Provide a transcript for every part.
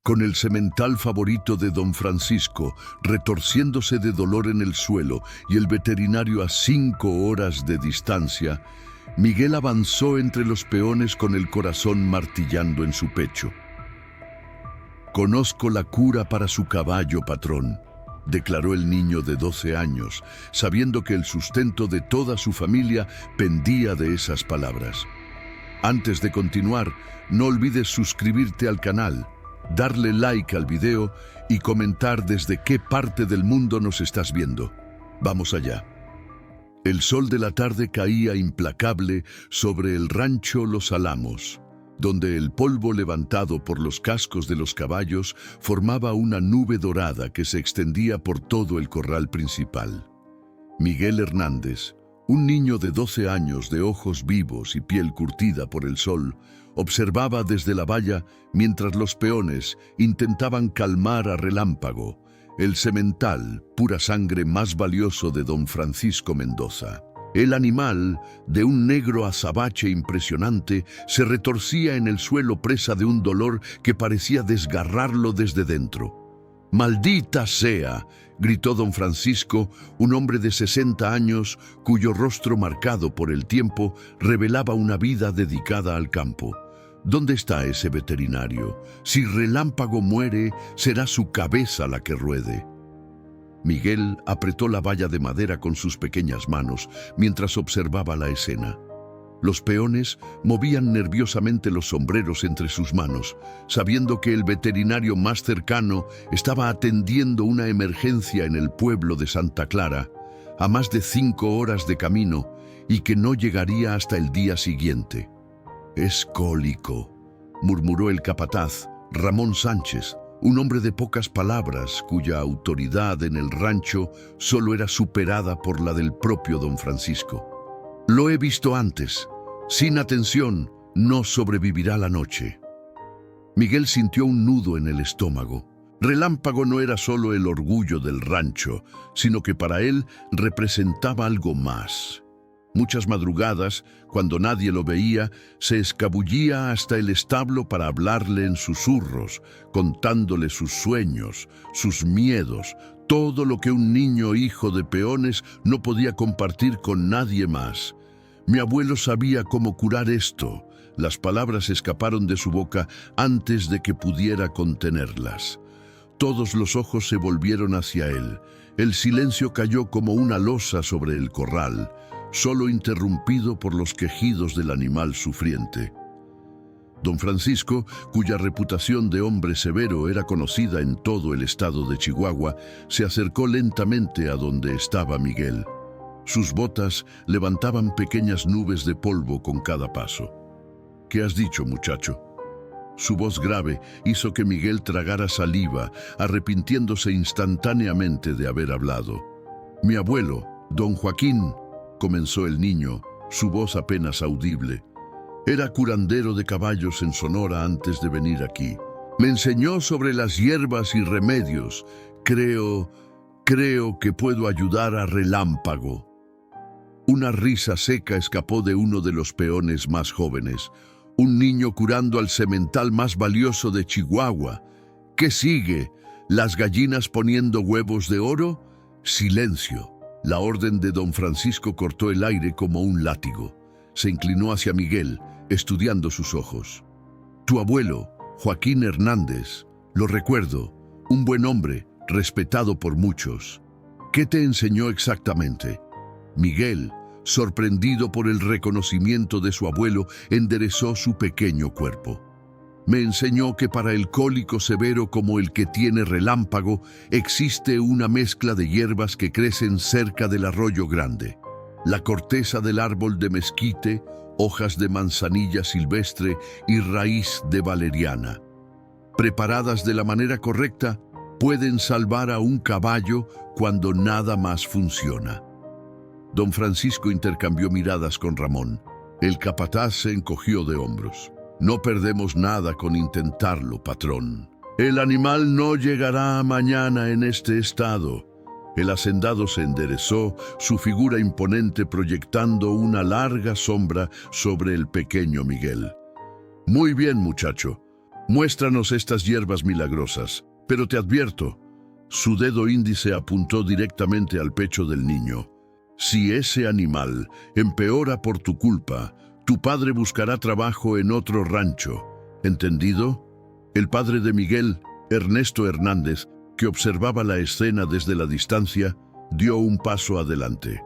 Con el semental favorito de don Francisco retorciéndose de dolor en el suelo y el veterinario a 5 horas de distancia, Miguel avanzó entre los peones con el corazón martillando en su pecho. «Conozco la cura para su caballo, patrón», declaró el niño de 12 años, sabiendo que el sustento de toda su familia pendía de esas palabras. Antes de continuar, no olvides suscribirte al canal, darle like al video y comentar desde qué parte del mundo nos estás viendo. Vamos allá. El sol de la tarde caía implacable sobre el rancho Los Álamos, donde el polvo levantado por los cascos de los caballos formaba una nube dorada que se extendía por todo el corral principal. Miguel Hernández, un niño de 12 años de ojos vivos y piel curtida por el sol, observaba desde la valla mientras los peones intentaban calmar a Relámpago, el semental, pura sangre más valioso de don Francisco Mendoza. El animal, de un negro azabache impresionante, se retorcía en el suelo presa de un dolor que parecía desgarrarlo desde dentro. «¡Maldita sea!», gritó don Francisco, un hombre de 60 años cuyo rostro marcado por el tiempo revelaba una vida dedicada al campo. «¿Dónde está ese veterinario? Si Relámpago muere, será su cabeza la que ruede». Miguel apretó la valla de madera con sus pequeñas manos mientras observaba la escena. Los peones movían nerviosamente los sombreros entre sus manos, sabiendo que el veterinario más cercano estaba atendiendo una emergencia en el pueblo de Santa Clara, a más de 5 horas de camino, y que no llegaría hasta el día siguiente. «Es cólico», murmuró el capataz, Ramón Sánchez, un hombre de pocas palabras cuya autoridad en el rancho solo era superada por la del propio don Francisco. «Lo he visto antes. Sin atención, no sobrevivirá la noche». Miguel sintió un nudo en el estómago. Relámpago no era solo el orgullo del rancho, sino que para él representaba algo más. Muchas madrugadas, cuando nadie lo veía, se escabullía hasta el establo para hablarle en susurros, contándole sus sueños, sus miedos, todo lo que un niño hijo de peones no podía compartir con nadie más. «Mi abuelo sabía cómo curar esto». Las palabras escaparon de su boca antes de que pudiera contenerlas. Todos los ojos se volvieron hacia él. El silencio cayó como una losa sobre el corral, solo interrumpido por los quejidos del animal sufriente. Don Francisco, cuya reputación de hombre severo era conocida en todo el estado de Chihuahua, se acercó lentamente a donde estaba Miguel. Sus botas levantaban pequeñas nubes de polvo con cada paso. «¿Qué has dicho, muchacho?». Su voz grave hizo que Miguel tragara saliva, arrepintiéndose instantáneamente de haber hablado. «Mi abuelo, don Joaquín», comenzó el niño, su voz apenas audible. «Era curandero de caballos en Sonora antes de venir aquí. Me enseñó sobre las hierbas y remedios. Creo que puedo ayudar a Relámpago». Una risa seca escapó de uno de los peones más jóvenes. «Un niño curando al semental más valioso de Chihuahua. ¿Qué sigue? ¿Las gallinas poniendo huevos de oro?». «Silencio». La orden de don Francisco cortó el aire como un látigo. Se inclinó hacia Miguel, estudiando sus ojos. «Tu abuelo, Joaquín Hernández, lo recuerdo, un buen hombre, respetado por muchos. ¿Qué te enseñó exactamente?». Miguel, sorprendido por el reconocimiento de su abuelo, enderezó su pequeño cuerpo. «Me enseñó que para el cólico severo como el que tiene Relámpago existe una mezcla de hierbas que crecen cerca del arroyo grande. La corteza del árbol de mezquite, hojas de manzanilla silvestre y raíz de valeriana. Preparadas de la manera correcta, pueden salvar a un caballo cuando nada más funciona». Don Francisco intercambió miradas con Ramón. El capataz se encogió de hombros. «No perdemos nada con intentarlo, patrón. El animal no llegará mañana en este estado». El hacendado se enderezó, su figura imponente proyectando una larga sombra sobre el pequeño Miguel. «Muy bien, muchacho. Muéstranos estas hierbas milagrosas, pero te advierto, su dedo índice apuntó directamente al pecho del niño. Si ese animal empeora por tu culpa, tu padre buscará trabajo en otro rancho. ¿Entendido? El padre de Miguel, Ernesto Hernández, que observaba la escena desde la distancia, dio un paso adelante.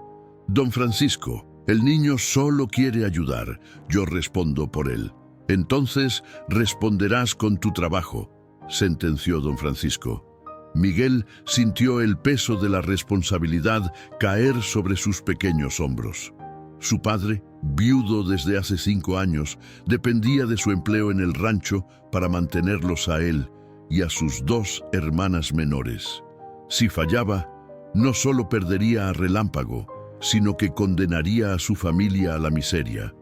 Don Francisco, el niño solo quiere ayudar, yo respondo por él. Entonces responderás con tu trabajo, sentenció don Francisco. Miguel sintió el peso de la responsabilidad caer sobre sus pequeños hombros. Su padre, viudo desde hace 5 años, dependía de su empleo en el rancho para mantenerlos a él y a sus 2 hermanas menores. Si fallaba, no solo perdería a Relámpago, sino que condenaría a su familia a la miseria.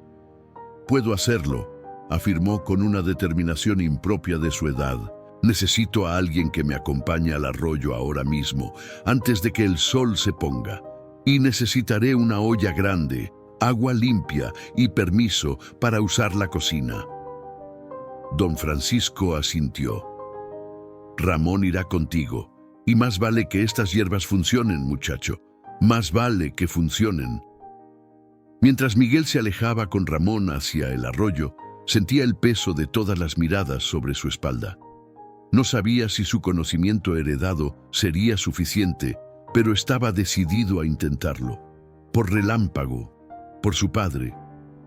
«Puedo hacerlo», afirmó con una determinación impropia de su edad. «Necesito a alguien que me acompañe al arroyo ahora mismo, antes de que el sol se ponga. Y necesitaré una olla grande, agua limpia y permiso para usar la cocina». Don Francisco asintió. «Ramón irá contigo, y más vale que estas hierbas funcionen, muchacho. Más vale que funcionen». Mientras Miguel se alejaba con Ramón hacia el arroyo, sentía el peso de todas las miradas sobre su espalda. No sabía si su conocimiento heredado sería suficiente, pero estaba decidido a intentarlo. Por Relámpago, por su padre,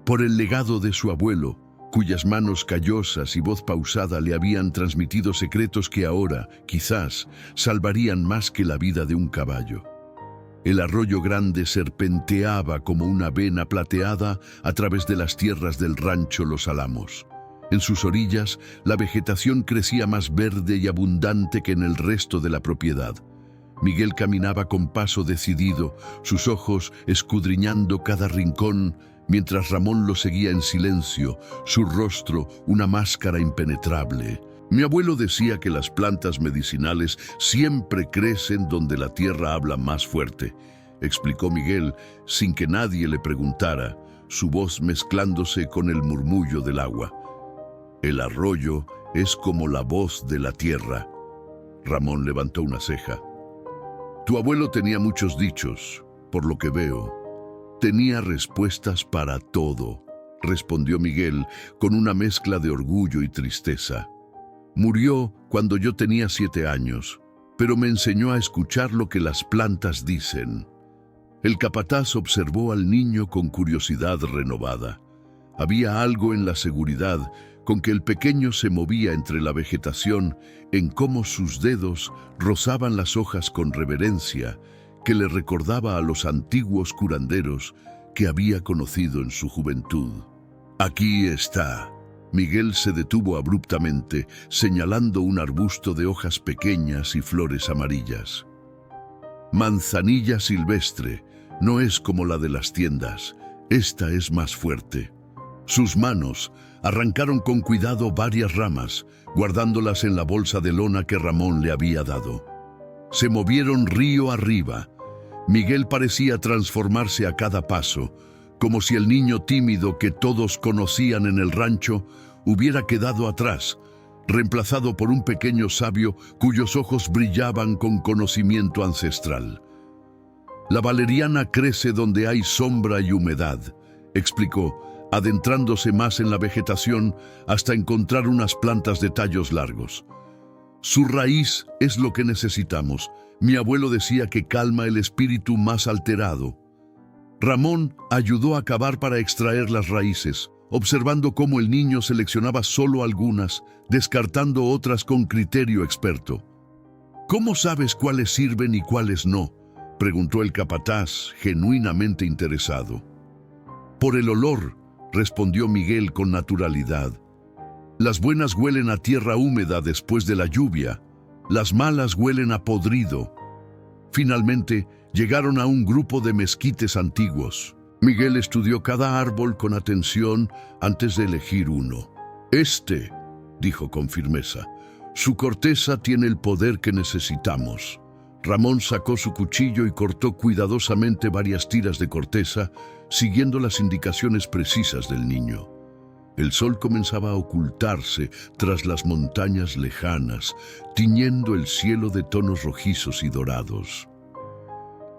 por el legado de su abuelo, cuyas manos callosas y voz pausada le habían transmitido secretos que ahora, quizás, salvarían más que la vida de un caballo. El arroyo grande serpenteaba como una vena plateada a través de las tierras del rancho Los Álamos. En sus orillas, la vegetación crecía más verde y abundante que en el resto de la propiedad. Miguel caminaba con paso decidido, sus ojos escudriñando cada rincón, mientras Ramón lo seguía en silencio, su rostro una máscara impenetrable. «Mi abuelo decía que las plantas medicinales siempre crecen donde la tierra habla más fuerte», explicó Miguel sin que nadie le preguntara, su voz mezclándose con el murmullo del agua. «El arroyo es como la voz de la tierra». Ramón levantó una ceja. «Tu abuelo tenía muchos dichos, por lo que veo. Tenía respuestas para todo», respondió Miguel con una mezcla de orgullo y tristeza. «Murió cuando yo tenía 7 años, pero me enseñó a escuchar lo que las plantas dicen». El capataz observó al niño con curiosidad renovada. Había algo en la seguridad con que el pequeño se movía entre la vegetación, en cómo sus dedos rozaban las hojas con reverencia, que le recordaba a los antiguos curanderos que había conocido en su juventud. «Aquí está». Miguel se detuvo abruptamente, señalando un arbusto de hojas pequeñas y flores amarillas. «Manzanilla silvestre, no es como la de las tiendas, esta es más fuerte». Sus manos arrancaron con cuidado varias ramas, guardándolas en la bolsa de lona que Ramón le había dado. Se movieron río arriba. Miguel parecía transformarse a cada paso, como si el niño tímido que todos conocían en el rancho hubiera quedado atrás, reemplazado por un pequeño sabio cuyos ojos brillaban con conocimiento ancestral. «La valeriana crece donde hay sombra y humedad», explicó, adentrándose más en la vegetación hasta encontrar unas plantas de tallos largos. «Su raíz es lo que necesitamos. Mi abuelo decía que calma el espíritu más alterado». Ramón ayudó a cavar para extraer las raíces, observando cómo el niño seleccionaba solo algunas, descartando otras con criterio experto. «¿Cómo sabes cuáles sirven y cuáles no?», preguntó el capataz, genuinamente interesado. «Por el olor», respondió Miguel con naturalidad. «Las buenas huelen a tierra húmeda después de la lluvia, las malas huelen a podrido». Finalmente, llegaron a un grupo de mezquites antiguos. Miguel estudió cada árbol con atención antes de elegir uno. «Este», dijo con firmeza, «su corteza tiene el poder que necesitamos». Ramón sacó su cuchillo y cortó cuidadosamente varias tiras de corteza, siguiendo las indicaciones precisas del niño. El sol comenzaba a ocultarse tras las montañas lejanas, tiñendo el cielo de tonos rojizos y dorados.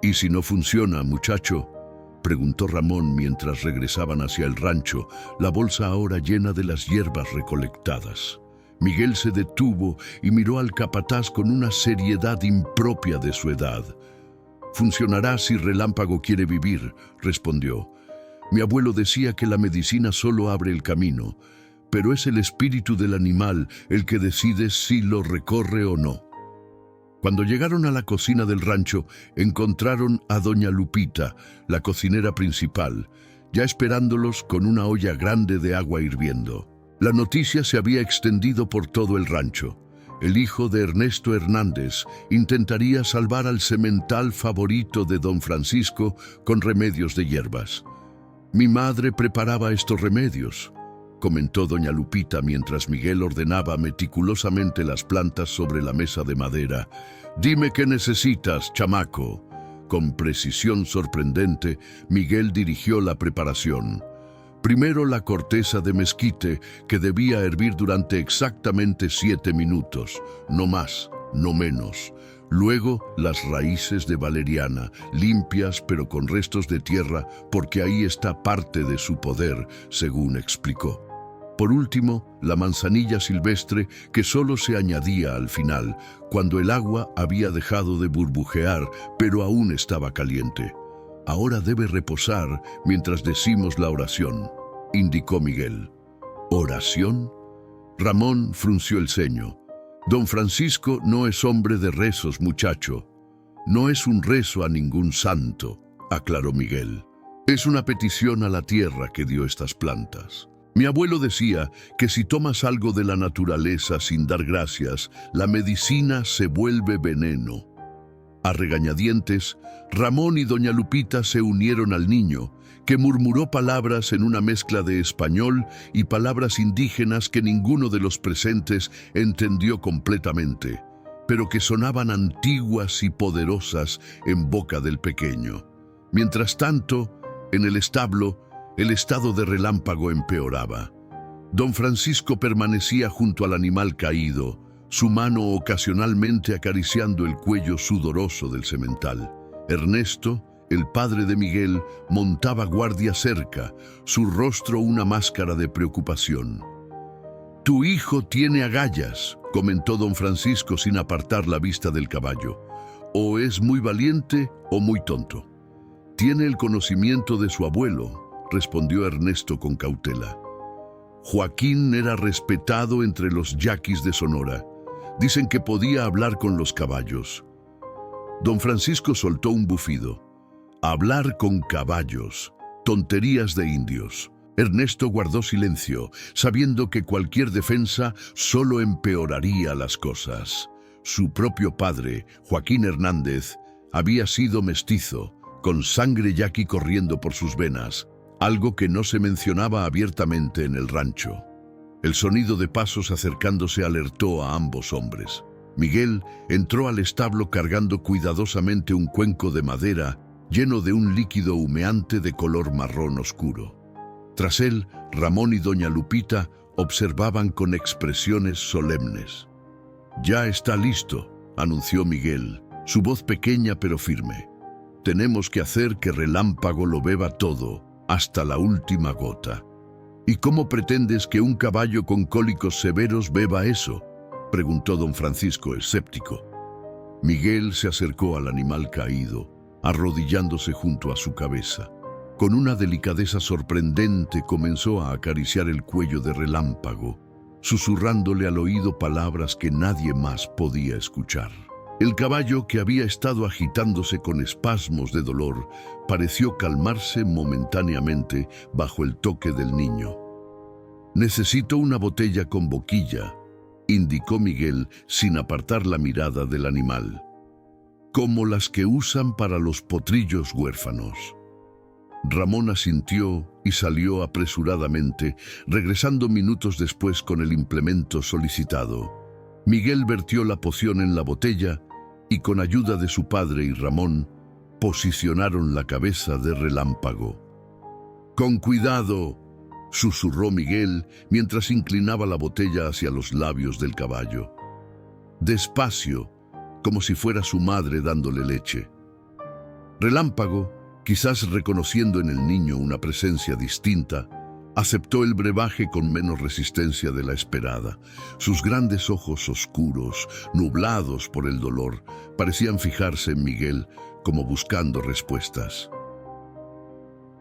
«¿Y si no funciona, muchacho?», preguntó Ramón mientras regresaban hacia el rancho, la bolsa ahora llena de las hierbas recolectadas. Miguel se detuvo y miró al capataz con una seriedad impropia de su edad. «Funcionará si Relámpago quiere vivir», respondió. «Mi abuelo decía que la medicina solo abre el camino, pero es el espíritu del animal el que decide si lo recorre o no». Cuando llegaron a la cocina del rancho, encontraron a doña Lupita, la cocinera principal, ya esperándolos con una olla grande de agua hirviendo. La noticia se había extendido por todo el rancho. El hijo de Ernesto Hernández intentaría salvar al semental favorito de don Francisco con remedios de hierbas. «Mi madre preparaba estos remedios», comentó doña Lupita mientras Miguel ordenaba meticulosamente las plantas sobre la mesa de madera. «Dime qué necesitas, chamaco». Con precisión sorprendente, Miguel dirigió la preparación. Primero la corteza de mezquite, que debía hervir durante exactamente 7 minutos, no más, no menos. Luego las raíces de valeriana, limpias pero con restos de tierra, porque ahí está parte de su poder, según explicó. Por último, la manzanilla silvestre, que solo se añadía al final, cuando el agua había dejado de burbujear, pero aún estaba caliente. «Ahora debe reposar mientras decimos la oración», indicó Miguel. «¿Oración?». Ramón frunció el ceño. «Don Francisco no es hombre de rezos, muchacho». «No es un rezo a ningún santo», aclaró Miguel. «Es una petición a la tierra que dio estas plantas. Mi abuelo decía que si tomas algo de la naturaleza sin dar gracias, la medicina se vuelve veneno». A regañadientes, Ramón y doña Lupita se unieron al niño, que murmuró palabras en una mezcla de español y palabras indígenas que ninguno de los presentes entendió completamente, pero que sonaban antiguas y poderosas en boca del pequeño. Mientras tanto, en el establo, el estado de Relámpago empeoraba. Don Francisco permanecía junto al animal caído, su mano ocasionalmente acariciando el cuello sudoroso del semental. Ernesto, el padre de Miguel, montaba guardia cerca, su rostro una máscara de preocupación. «Tu hijo tiene agallas», comentó don Francisco sin apartar la vista del caballo. «O es muy valiente o muy tonto». «Tiene el conocimiento de su abuelo», respondió Ernesto con cautela. «Joaquín era respetado entre los yaquis de Sonora. Dicen que podía hablar con los caballos». Don Francisco soltó un bufido. «Hablar con caballos. Tonterías de indios». Ernesto guardó silencio, sabiendo que cualquier defensa solo empeoraría las cosas. Su propio padre, Joaquín Hernández, había sido mestizo, con sangre yaqui corriendo por sus venas, algo que no se mencionaba abiertamente en el rancho. El sonido de pasos acercándose alertó a ambos hombres. Miguel entró al establo cargando cuidadosamente un cuenco de madera lleno de un líquido humeante de color marrón oscuro. Tras él, Ramón y doña Lupita observaban con expresiones solemnes. «Ya está listo», anunció Miguel, su voz pequeña pero firme. «Tenemos que hacer que Relámpago lo beba todo, hasta la última gota». «¿Y cómo pretendes que un caballo con cólicos severos beba eso?», preguntó don Francisco, escéptico. Miguel se acercó al animal caído, arrodillándose junto a su cabeza. Con una delicadeza sorprendente comenzó a acariciar el cuello de Relámpago, susurrándole al oído palabras que nadie más podía escuchar. El caballo, que había estado agitándose con espasmos de dolor, pareció calmarse momentáneamente bajo el toque del niño. «Necesito una botella con boquilla», indicó Miguel sin apartar la mirada del animal. «Como las que usan para los potrillos huérfanos». Ramón asintió y salió apresuradamente, regresando minutos después con el implemento solicitado. Miguel vertió la poción en la botella y, con ayuda de su padre y Ramón, posicionaron la cabeza de Relámpago. «Con cuidado», susurró Miguel mientras inclinaba la botella hacia los labios del caballo. Despacio, como si fuera su madre dándole leche. Relámpago, quizás reconociendo en el niño una presencia distinta, aceptó el brebaje con menos resistencia de la esperada. Sus grandes ojos oscuros, nublados por el dolor, parecían fijarse en Miguel como buscando respuestas.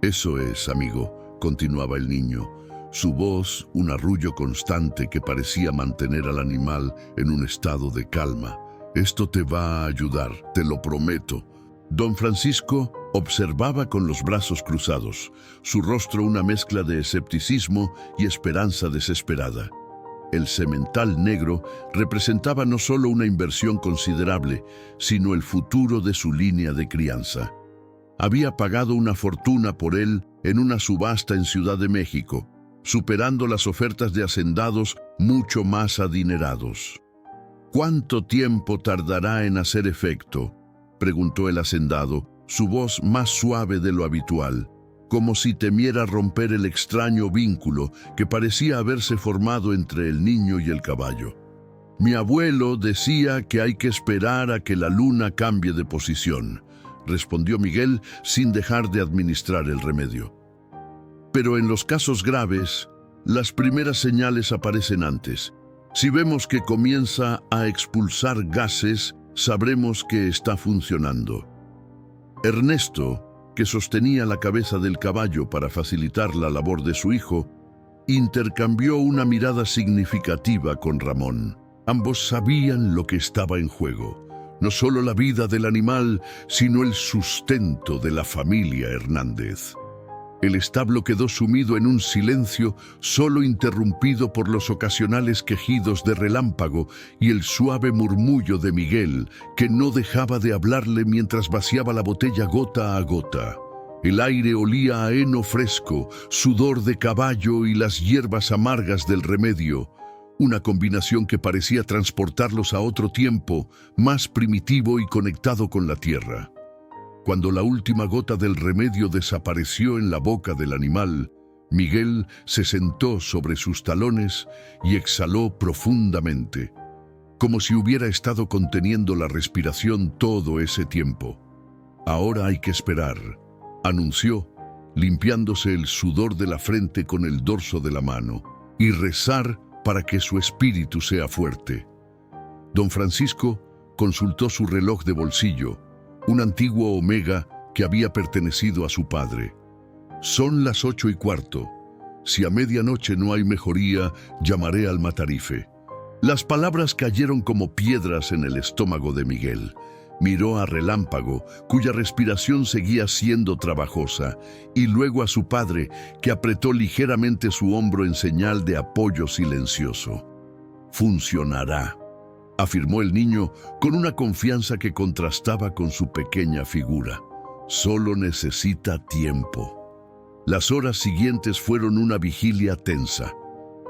«Eso es, amigo», continuaba el niño, su voz un arrullo constante que parecía mantener al animal en un estado de calma. «Esto te va a ayudar, te lo prometo». Don Francisco observaba con los brazos cruzados, su rostro una mezcla de escepticismo y esperanza desesperada. El semental negro representaba no solo una inversión considerable, sino el futuro de su línea de crianza. Había pagado una fortuna por él en una subasta en Ciudad de México, superando las ofertas de hacendados mucho más adinerados. «¿Cuánto tiempo tardará en hacer efecto?», preguntó el hacendado, su voz más suave de lo habitual, como si temiera romper el extraño vínculo que parecía haberse formado entre el niño y el caballo. «Mi abuelo decía que hay que esperar a que la luna cambie de posición», respondió Miguel sin dejar de administrar el remedio. «Pero en los casos graves, las primeras señales aparecen antes. Si vemos que comienza a expulsar gases, sabremos que está funcionando». Ernesto, que sostenía la cabeza del caballo para facilitar la labor de su hijo, intercambió una mirada significativa con Ramón. Ambos sabían lo que estaba en juego, no solo la vida del animal, sino el sustento de la familia Hernández. El establo quedó sumido en un silencio solo interrumpido por los ocasionales quejidos de Relámpago y el suave murmullo de Miguel, que no dejaba de hablarle mientras vaciaba la botella gota a gota. El aire olía a heno fresco, sudor de caballo y las hierbas amargas del remedio, una combinación que parecía transportarlos a otro tiempo, más primitivo y conectado con la tierra. Cuando la última gota del remedio desapareció en la boca del animal, Miguel se sentó sobre sus talones y exhaló profundamente, como si hubiera estado conteniendo la respiración todo ese tiempo. «Ahora hay que esperar», anunció, limpiándose el sudor de la frente con el dorso de la mano, «y rezar para que su espíritu sea fuerte». Don Francisco consultó su reloj de bolsillo, un antiguo Omega que había pertenecido a su padre. «Son las 8:15. Si a medianoche no hay mejoría, llamaré al matarife». Las palabras cayeron como piedras en el estómago de Miguel. Miró a Relámpago, cuya respiración seguía siendo trabajosa, y luego a su padre, que apretó ligeramente su hombro en señal de apoyo silencioso. «Funcionará», afirmó el niño con una confianza que contrastaba con su pequeña figura. «Solo necesita tiempo». Las horas siguientes fueron una vigilia tensa.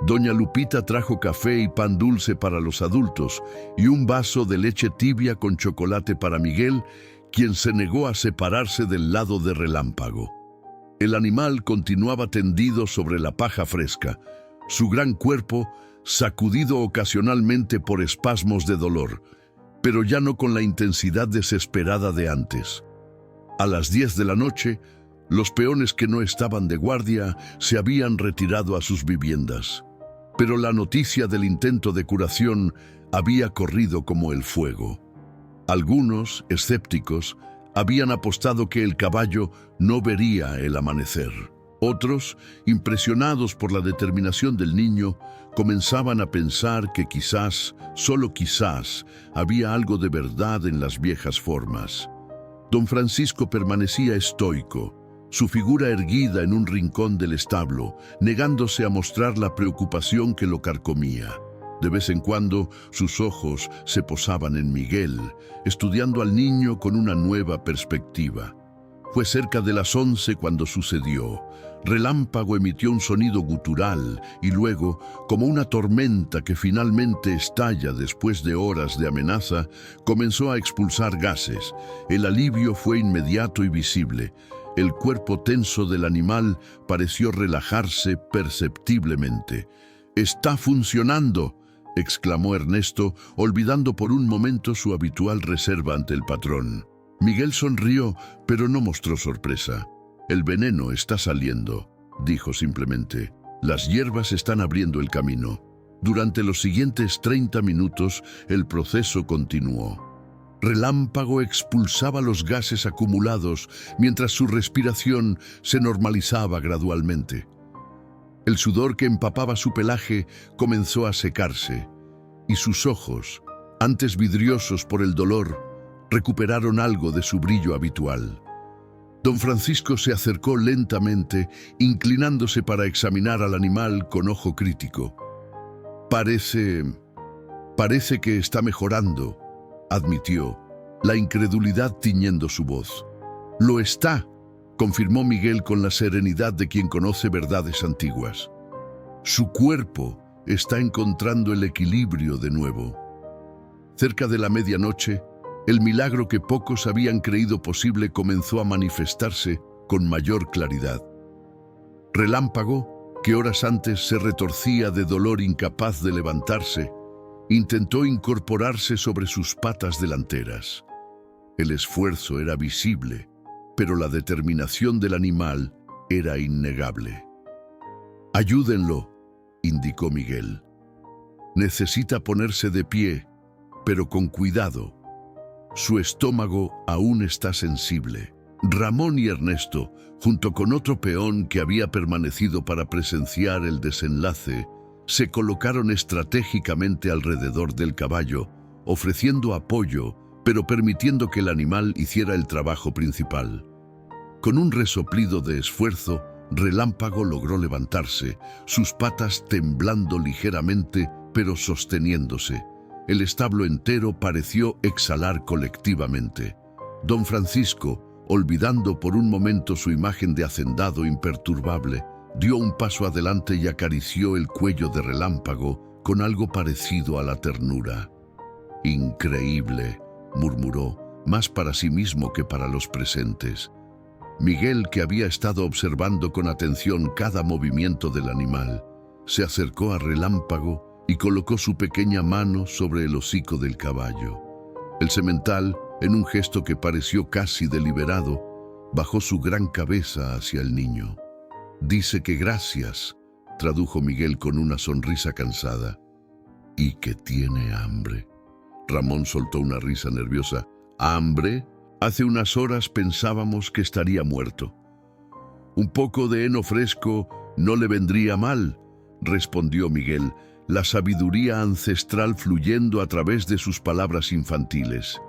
Doña Lupita trajo café y pan dulce para los adultos y un vaso de leche tibia con chocolate para Miguel, quien se negó a separarse del lado de Relámpago. El animal continuaba tendido sobre la paja fresca, su gran cuerpo sacudido ocasionalmente por espasmos de dolor, pero ya no con la intensidad desesperada de antes. A las 10 de la noche, los peones que no estaban de guardia se habían retirado a sus viviendas, pero la noticia del intento de curación había corrido como el fuego. Algunos, escépticos, habían apostado que el caballo no vería el amanecer. Otros, impresionados por la determinación del niño, comenzaban a pensar que quizás, solo quizás, había algo de verdad en las viejas formas. Don Francisco permanecía estoico, su figura erguida en un rincón del establo, negándose a mostrar la preocupación que lo carcomía. De vez en cuando, sus ojos se posaban en Miguel, estudiando al niño con una nueva perspectiva. Fue cerca de las 11 cuando sucedió. Relámpago emitió un sonido gutural y luego, como una tormenta que finalmente estalla después de horas de amenaza, comenzó a expulsar gases. El alivio fue inmediato y visible. el cuerpo tenso del animal pareció relajarse perceptiblemente. «¡Está funcionando!», exclamó Ernesto, olvidando por un momento su habitual reserva ante el patrón. Miguel sonrió, pero no mostró sorpresa. «El veneno está saliendo», dijo simplemente. «Las hierbas están abriendo el camino». Durante los siguientes 30 minutos, el proceso continuó. Relámpago expulsaba los gases acumulados mientras su respiración se normalizaba gradualmente. El sudor que empapaba su pelaje comenzó a secarse, y sus ojos, antes vidriosos por el dolor, recuperaron algo de su brillo habitual. Don Francisco se acercó lentamente, inclinándose para examinar al animal con ojo crítico. Parece que está mejorando», admitió, la incredulidad tiñendo su voz. «Lo está», confirmó Miguel con la serenidad de quien conoce verdades antiguas. «Su cuerpo está encontrando el equilibrio de nuevo». Cerca de la medianoche, el milagro que pocos habían creído posible comenzó a manifestarse con mayor claridad. Relámpago, que horas antes se retorcía de dolor incapaz de levantarse, intentó incorporarse sobre sus patas delanteras. El esfuerzo era visible, pero la determinación del animal era innegable. «Ayúdenlo», indicó Miguel. «Necesita ponerse de pie, pero con cuidado. Su estómago aún está sensible». Ramón y Ernesto, junto con otro peón que había permanecido para presenciar el desenlace, se colocaron estratégicamente alrededor del caballo, ofreciendo apoyo, pero permitiendo que el animal hiciera el trabajo principal. Con un resoplido de esfuerzo, Relámpago logró levantarse, sus patas temblando ligeramente, pero sosteniéndose. El establo entero pareció exhalar colectivamente. Don Francisco, olvidando por un momento su imagen de hacendado imperturbable, dio un paso adelante y acarició el cuello de Relámpago con algo parecido a la ternura. «Increíble», murmuró, más para sí mismo que para los presentes. Miguel, que había estado observando con atención cada movimiento del animal, se acercó a Relámpago y colocó su pequeña mano sobre el hocico del caballo. El semental, en un gesto que pareció casi deliberado, bajó su gran cabeza hacia el niño. «Dice que gracias», tradujo Miguel con una sonrisa cansada. «Y que tiene hambre». Ramón soltó una risa nerviosa. «¿Hambre? Hace unas horas pensábamos que estaría muerto». «Un poco de heno fresco no le vendría mal», respondió Miguel, la sabiduría ancestral fluyendo a través de sus palabras infantiles.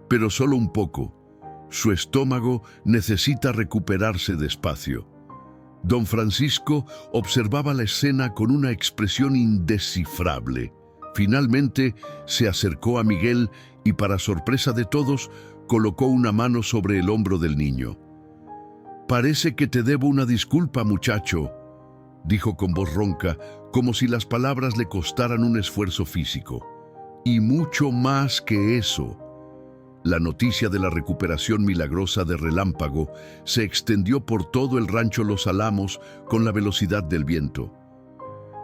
«Pero solo un poco. Su estómago necesita recuperarse despacio». Don Francisco observaba la escena con una expresión indescifrable. Finalmente se acercó a Miguel y, para sorpresa de todos, colocó una mano sobre el hombro del niño. «Parece que te debo una disculpa, muchacho», dijo con voz ronca, como si las palabras le costaran un esfuerzo físico. «Y mucho más que eso». La noticia de la recuperación milagrosa de Relámpago se extendió por todo el rancho Los Álamos con la velocidad del viento.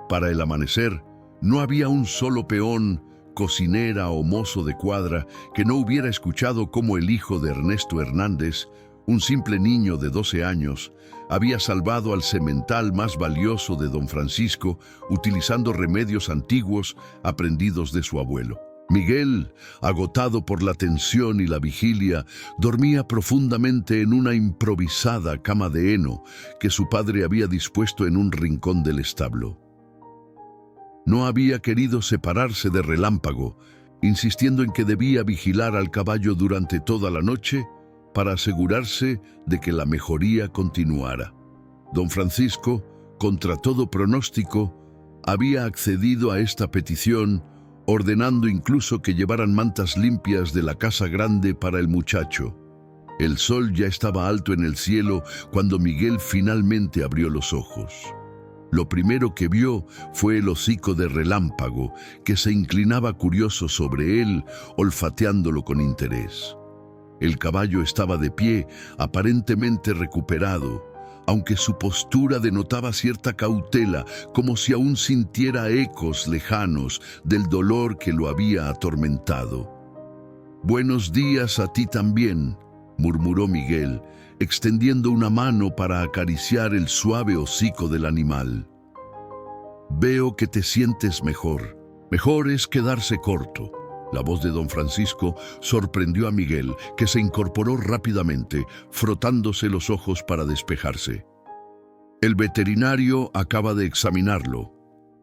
Para el amanecer, no había un solo peón, cocinera o mozo de cuadra que no hubiera escuchado cómo el hijo de Ernesto Hernández, un simple niño de 12 años, había salvado al semental más valioso de don Francisco utilizando remedios antiguos aprendidos de su abuelo. Miguel, agotado por la tensión y la vigilia, dormía profundamente en una improvisada cama de heno que su padre había dispuesto en un rincón del establo. No había querido separarse de Relámpago, insistiendo en que debía vigilar al caballo durante toda la noche para asegurarse de que la mejoría continuara. Don Francisco, contra todo pronóstico, había accedido a esta petición, ordenando incluso que llevaran mantas limpias de la casa grande para el muchacho. El sol ya estaba alto en el cielo cuando Miguel finalmente abrió los ojos. Lo primero que vio fue el hocico de Relámpago, que se inclinaba curioso sobre él, olfateándolo con interés. El caballo estaba de pie, aparentemente recuperado, aunque su postura denotaba cierta cautela, como si aún sintiera ecos lejanos del dolor que lo había atormentado. «Buenos días a ti también», murmuró Miguel, extendiendo una mano para acariciar el suave hocico del animal. «Veo que te sientes mejor. Mejor es quedarse corto». La voz de don Francisco sorprendió a Miguel, que se incorporó rápidamente, frotándose los ojos para despejarse. «El veterinario acaba de examinarlo.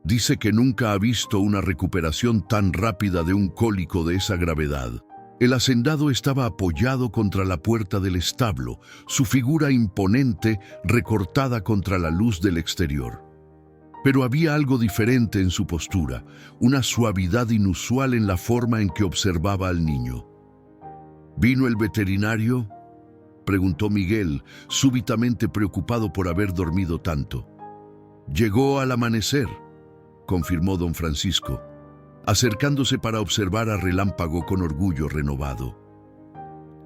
Dice que nunca ha visto una recuperación tan rápida de un cólico de esa gravedad». El hacendado estaba apoyado contra la puerta del establo, su figura imponente recortada contra la luz del exterior. Pero había algo diferente en su postura, una suavidad inusual en la forma en que observaba al niño. «¿Vino el veterinario?», preguntó Miguel, súbitamente preocupado por haber dormido tanto. «Llegó al amanecer», confirmó don Francisco, acercándose para observar a Relámpago con orgullo renovado.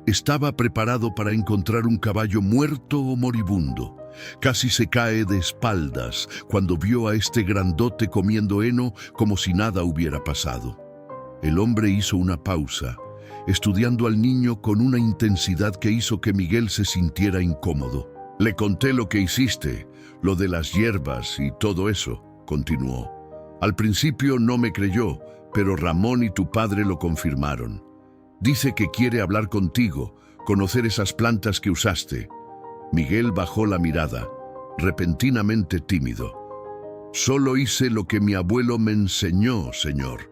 Estaba preparado para encontrar un caballo muerto o moribundo. Casi se cae de espaldas cuando vio a este grandote comiendo heno como si nada hubiera pasado. El hombre hizo una pausa, estudiando al niño con una intensidad que hizo que Miguel se sintiera incómodo. «Le conté lo que hiciste, lo de las hierbas y todo eso», continuó. «Al principio no me creyó, pero Ramón y tu padre lo confirmaron. Dice que quiere hablar contigo, conocer esas plantas que usaste». Miguel bajó la mirada, repentinamente tímido. «Solo hice lo que mi abuelo me enseñó, señor».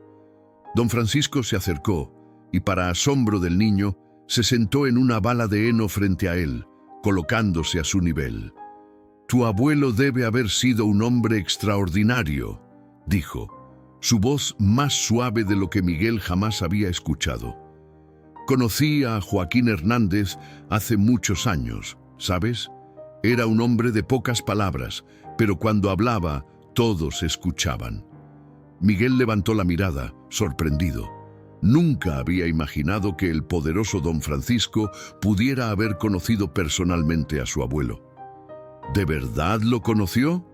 Don Francisco se acercó y, para asombro del niño, se sentó en una bala de heno frente a él, colocándose a su nivel. «Tu abuelo debe haber sido un hombre extraordinario», dijo, su voz más suave de lo que Miguel jamás había escuchado. «Conocí a Joaquín Hernández hace muchos años, ¿sabes? Era un hombre de pocas palabras, pero cuando hablaba, todos escuchaban». Miguel levantó la mirada, sorprendido. Nunca había imaginado que el poderoso don Francisco pudiera haber conocido personalmente a su abuelo. ¿De verdad lo conoció?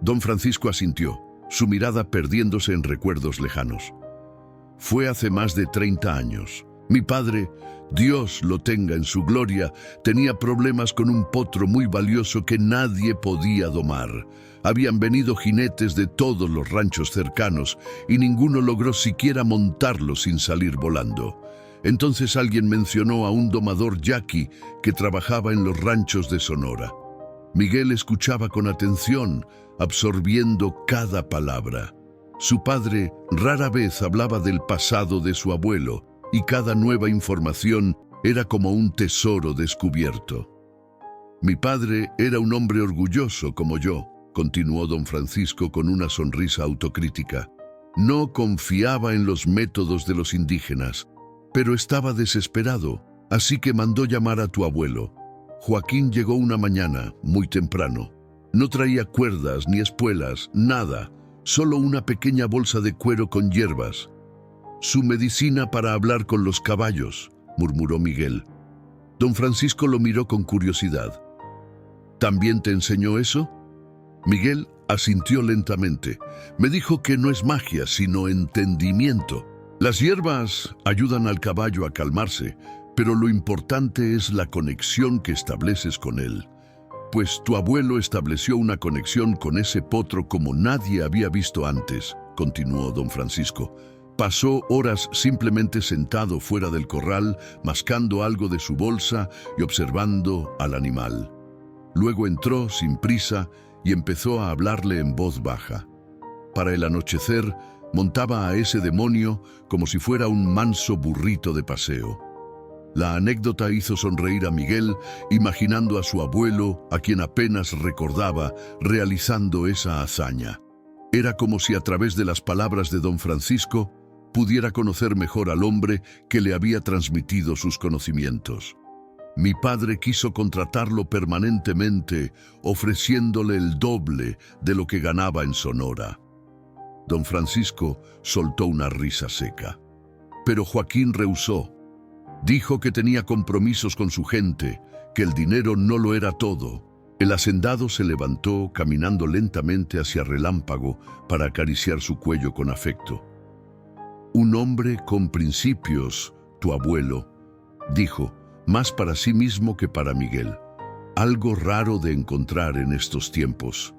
Don Francisco asintió, su mirada perdiéndose en recuerdos lejanos. «Fue hace más de 30 años. Mi padre, Dios lo tenga en su gloria, tenía problemas con un potro muy valioso que nadie podía domar. Habían venido jinetes de todos los ranchos cercanos y ninguno logró siquiera montarlo sin salir volando. Entonces alguien mencionó a un domador yaqui que trabajaba en los ranchos de Sonora. Miguel escuchaba con atención, absorbiendo cada palabra. Su padre rara vez hablaba del pasado de su abuelo, y cada nueva información era como un tesoro descubierto. «Mi padre era un hombre orgulloso como yo», continuó don Francisco con una sonrisa autocrítica. «No confiaba en los métodos de los indígenas, pero estaba desesperado, así que mandó llamar a tu abuelo. Joaquín llegó una mañana, muy temprano. No traía cuerdas ni espuelas, nada, solo una pequeña bolsa de cuero con hierbas. «Su medicina para hablar con los caballos», murmuró Miguel. Don Francisco lo miró con curiosidad. «¿También te enseñó eso?» Miguel asintió lentamente. «Me dijo que no es magia, sino entendimiento. Las hierbas ayudan al caballo a calmarse, pero lo importante es la conexión que estableces con él. Pues tu abuelo estableció una conexión con ese potro como nadie había visto antes», continuó don Francisco. «Pasó horas simplemente sentado fuera del corral, mascando algo de su bolsa y observando al animal. Luego entró sin prisa y empezó a hablarle en voz baja. Para el anochecer, montaba a ese demonio como si fuera un manso burrito de paseo». La anécdota hizo sonreír a Miguel, imaginando a su abuelo, a quien apenas recordaba, realizando esa hazaña. Era como si a través de las palabras de don Francisco pudiera conocer mejor al hombre que le había transmitido sus conocimientos. «Mi padre quiso contratarlo permanentemente, ofreciéndole el doble de lo que ganaba en Sonora». Don Francisco soltó una risa seca. «Pero Joaquín rehusó. Dijo que tenía compromisos con su gente, que el dinero no lo era todo. El hacendado se levantó, caminando lentamente hacia Relámpago para acariciar su cuello con afecto. Un hombre con principios, tu abuelo, dijo, más para sí mismo que para Miguel. Algo raro de encontrar en estos tiempos.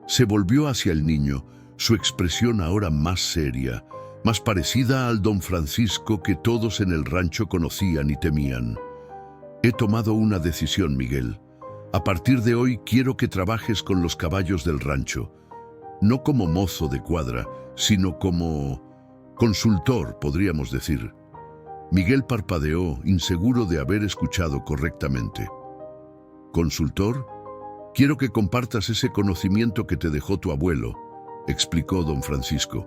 Se volvió hacia el niño, su expresión ahora más seria, más parecida al don Francisco que todos en el rancho conocían y temían. He tomado una decisión, Miguel. A partir de hoy quiero que trabajes con los caballos del rancho, no como mozo de cuadra, sino como consultor, podríamos decir. Miguel parpadeó, inseguro de haber escuchado correctamente. ¿Consultor? Quiero que compartas ese conocimiento que te dejó tu abuelo, explicó don Francisco.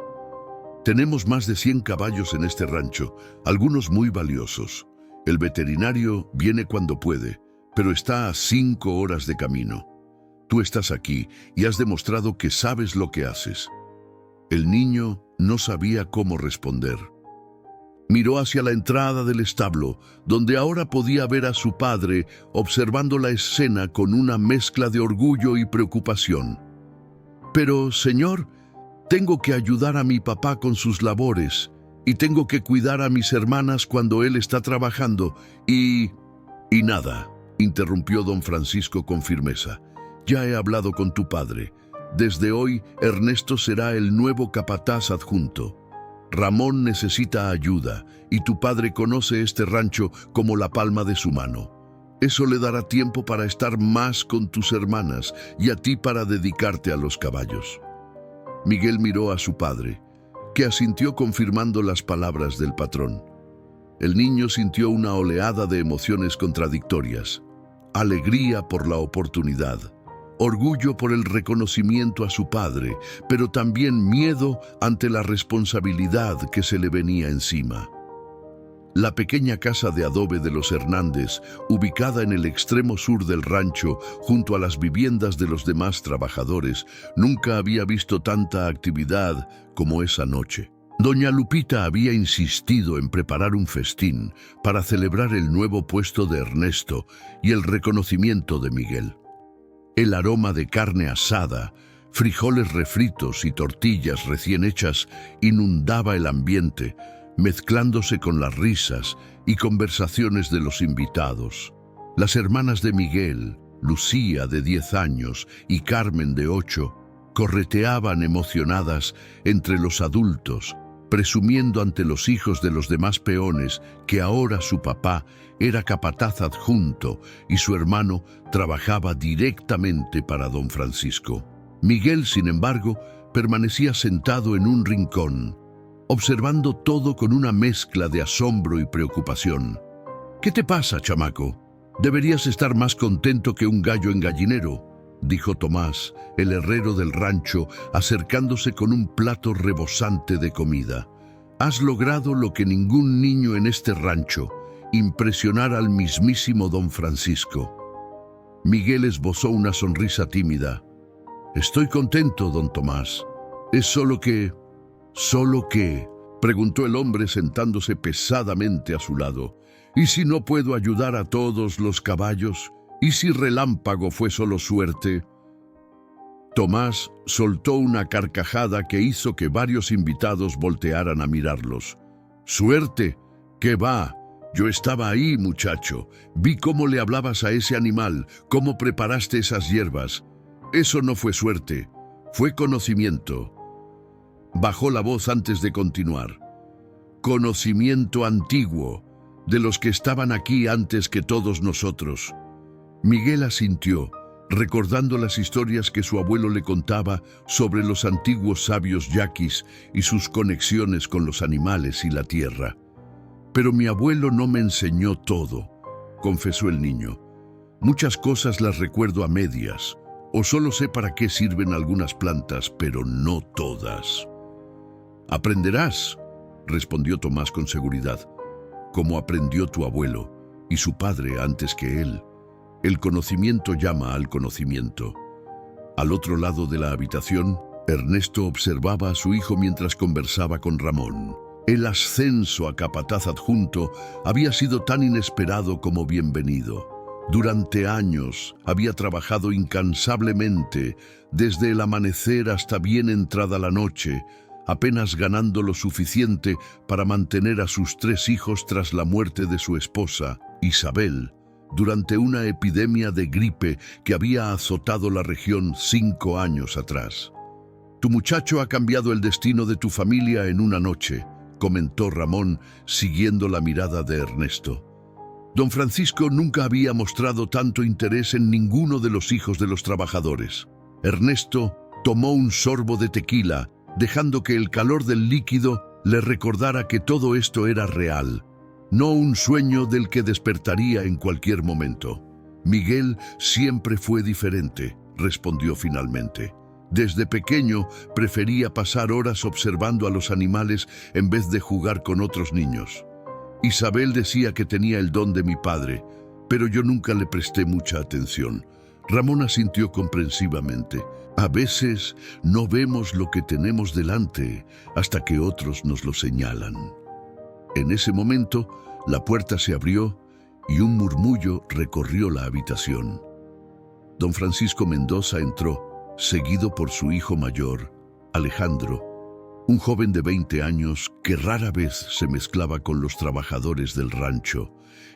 Tenemos más de 100 caballos en este rancho, algunos muy valiosos. El veterinario viene cuando puede, pero está a 5 horas de camino. Tú estás aquí y has demostrado que sabes lo que haces. El niño no sabía cómo responder. Miró hacia la entrada del establo, donde ahora podía ver a su padre observando la escena con una mezcla de orgullo y preocupación. Pero, señor, tengo que ayudar a mi papá con sus labores y tengo que cuidar a mis hermanas cuando él está trabajando y nada, interrumpió don Francisco con firmeza. Ya he hablado con tu padre. Desde hoy, Ernesto será el nuevo capataz adjunto. Ramón necesita ayuda y tu padre conoce este rancho como la palma de su mano. Eso le dará tiempo para estar más con tus hermanas y a ti para dedicarte a los caballos. Miguel miró a su padre, que asintió confirmando las palabras del patrón. El niño sintió una oleada de emociones contradictorias. Alegría por la oportunidad, orgullo por el reconocimiento a su padre, pero también miedo ante la responsabilidad que se le venía encima. La pequeña casa de adobe de los Hernández, ubicada en el extremo sur del rancho, junto a las viviendas de los demás trabajadores, nunca había visto tanta actividad como esa noche. Doña Lupita había insistido en preparar un festín para celebrar el nuevo puesto de Ernesto y el reconocimiento de Miguel. El aroma de carne asada, frijoles refritos y tortillas recién hechas inundaba el ambiente, mezclándose con las risas y conversaciones de los invitados. Las hermanas de Miguel, Lucía de 10 años y Carmen de 8, correteaban emocionadas entre los adultos, presumiendo ante los hijos de los demás peones que ahora su papá era capataz adjunto y su hermano trabajaba directamente para don Francisco. Miguel, sin embargo, permanecía sentado en un rincón, observando todo con una mezcla de asombro y preocupación. «¿Qué te pasa, chamaco? Deberías estar más contento que un gallo en gallinero», dijo Tomás, el herrero del rancho, acercándose con un plato rebosante de comida. «Has logrado lo que ningún niño en este rancho, impresionar al mismísimo don Francisco». Miguel esbozó una sonrisa tímida. «Estoy contento, don Tomás. Es solo que...» «¿Solo qué?», preguntó el hombre sentándose pesadamente a su lado. «¿Y si no puedo ayudar a todos los caballos? ¿Y si Relámpago fue solo suerte?». Tomás soltó una carcajada que hizo que varios invitados voltearan a mirarlos. «¿Suerte? ¿Qué va? Yo estaba ahí, muchacho. Vi cómo le hablabas a ese animal, cómo preparaste esas hierbas. Eso no fue suerte, fue conocimiento». Bajó la voz antes de continuar. «Conocimiento antiguo, de los que estaban aquí antes que todos nosotros». Miguel asintió, recordando las historias que su abuelo le contaba sobre los antiguos sabios yaquis y sus conexiones con los animales y la tierra. «Pero mi abuelo no me enseñó todo», confesó el niño. «Muchas cosas las recuerdo a medias, o solo sé para qué sirven algunas plantas, pero no todas». «Aprenderás», respondió Tomás con seguridad, «como aprendió tu abuelo y su padre antes que él. El conocimiento llama al conocimiento». Al otro lado de la habitación, Ernesto observaba a su hijo mientras conversaba con Ramón. El ascenso a capataz adjunto había sido tan inesperado como bienvenido. Durante años había trabajado incansablemente, desde el amanecer hasta bien entrada la noche, apenas ganando lo suficiente para mantener a sus 3 hijos tras la muerte de su esposa, Isabel, durante una epidemia de gripe que había azotado la región 5 años atrás. «Tu muchacho ha cambiado el destino de tu familia en una noche», comentó Ramón, siguiendo la mirada de Ernesto. Don Francisco nunca había mostrado tanto interés en ninguno de los hijos de los trabajadores. Ernesto tomó un sorbo de tequila, dejando que el calor del líquido le recordara que todo esto era real, no un sueño del que despertaría en cualquier momento. «Miguel siempre fue diferente», respondió finalmente. «Desde pequeño prefería pasar horas observando a los animales en vez de jugar con otros niños. Isabel decía que tenía el don de mi padre, pero yo nunca le presté mucha atención». Ramón asintió comprensivamente. «A veces no vemos lo que tenemos delante hasta que otros nos lo señalan». En ese momento, la puerta se abrió y un murmullo recorrió la habitación. Don Francisco Mendoza entró, seguido por su hijo mayor, Alejandro, un joven de 20 años que rara vez se mezclaba con los trabajadores del rancho.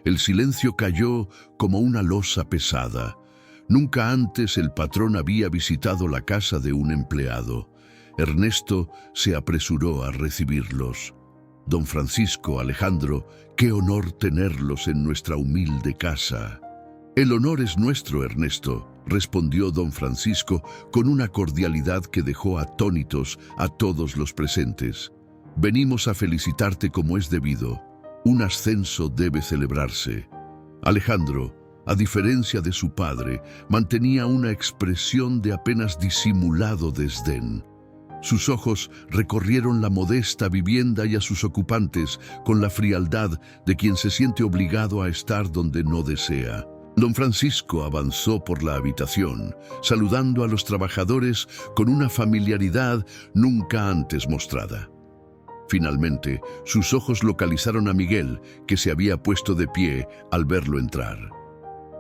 El silencio cayó como una losa pesada. Nunca antes el patrón había visitado la casa de un empleado. Ernesto se apresuró a recibirlos. «Don Francisco, Alejandro, qué honor tenerlos en nuestra humilde casa». «El honor es nuestro, Ernesto», respondió don Francisco con una cordialidad que dejó atónitos a todos los presentes. «Venimos a felicitarte como es debido. Un ascenso debe celebrarse». Alejandro, a diferencia de su padre, mantenía una expresión de apenas disimulado desdén. Sus ojos recorrieron la modesta vivienda y a sus ocupantes con la frialdad de quien se siente obligado a estar donde no desea. Don Francisco avanzó por la habitación, saludando a los trabajadores con una familiaridad nunca antes mostrada. Finalmente, sus ojos localizaron a Miguel, que se había puesto de pie al verlo entrar.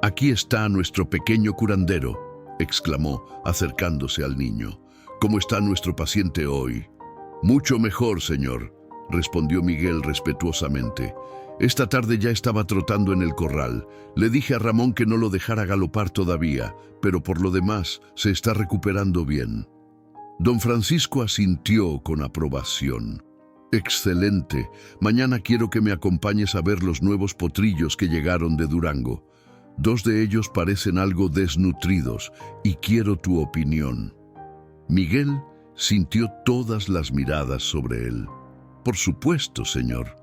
«Aquí está nuestro pequeño curandero», exclamó, acercándose al niño. «¿Cómo está nuestro paciente hoy?» «Mucho mejor, señor», respondió Miguel respetuosamente. «Esta tarde ya estaba trotando en el corral. Le dije a Ramón que no lo dejara galopar todavía, pero por lo demás se está recuperando bien». Don Francisco asintió con aprobación. «Excelente. Mañana quiero que me acompañes a ver los nuevos potrillos que llegaron de Durango. 2 de ellos parecen algo desnutridos y quiero tu opinión». Miguel sintió todas las miradas sobre él. «Por supuesto, señor».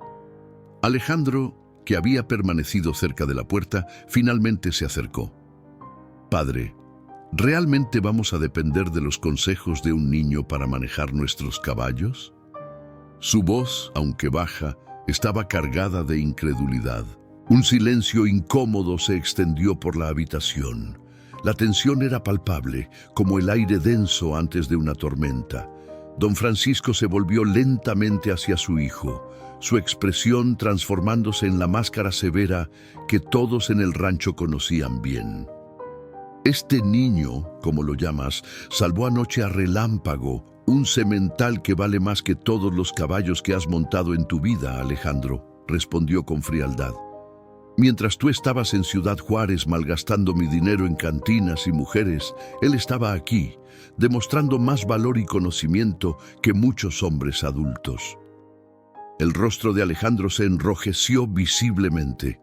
Alejandro, que había permanecido cerca de la puerta, finalmente se acercó. «Padre, ¿realmente vamos a depender de los consejos de un niño para manejar nuestros caballos?» Su voz, aunque baja, estaba cargada de incredulidad. Un silencio incómodo se extendió por la habitación. La tensión era palpable, como el aire denso antes de una tormenta. Don Francisco se volvió lentamente hacia su hijo, su expresión transformándose en la máscara severa que todos en el rancho conocían bien. «Este niño, como lo llamas, salvó anoche a Relámpago, un semental que vale más que todos los caballos que has montado en tu vida, Alejandro», respondió con frialdad. «Mientras tú estabas en Ciudad Juárez malgastando mi dinero en cantinas y mujeres, él estaba aquí, demostrando más valor y conocimiento que muchos hombres adultos». El rostro de Alejandro se enrojeció visiblemente.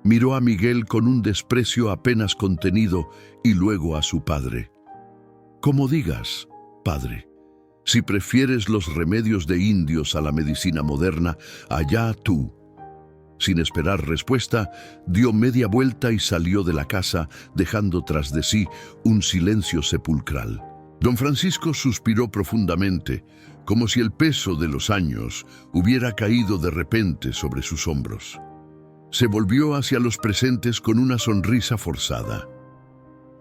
Miró a Miguel con un desprecio apenas contenido y luego a su padre. «Como digas, padre. Si prefieres los remedios de indios a la medicina moderna, allá tú». Sin esperar respuesta, dio media vuelta y salió de la casa, dejando tras de sí un silencio sepulcral. Don Francisco suspiró profundamente, como si el peso de los años hubiera caído de repente sobre sus hombros. Se volvió hacia los presentes con una sonrisa forzada.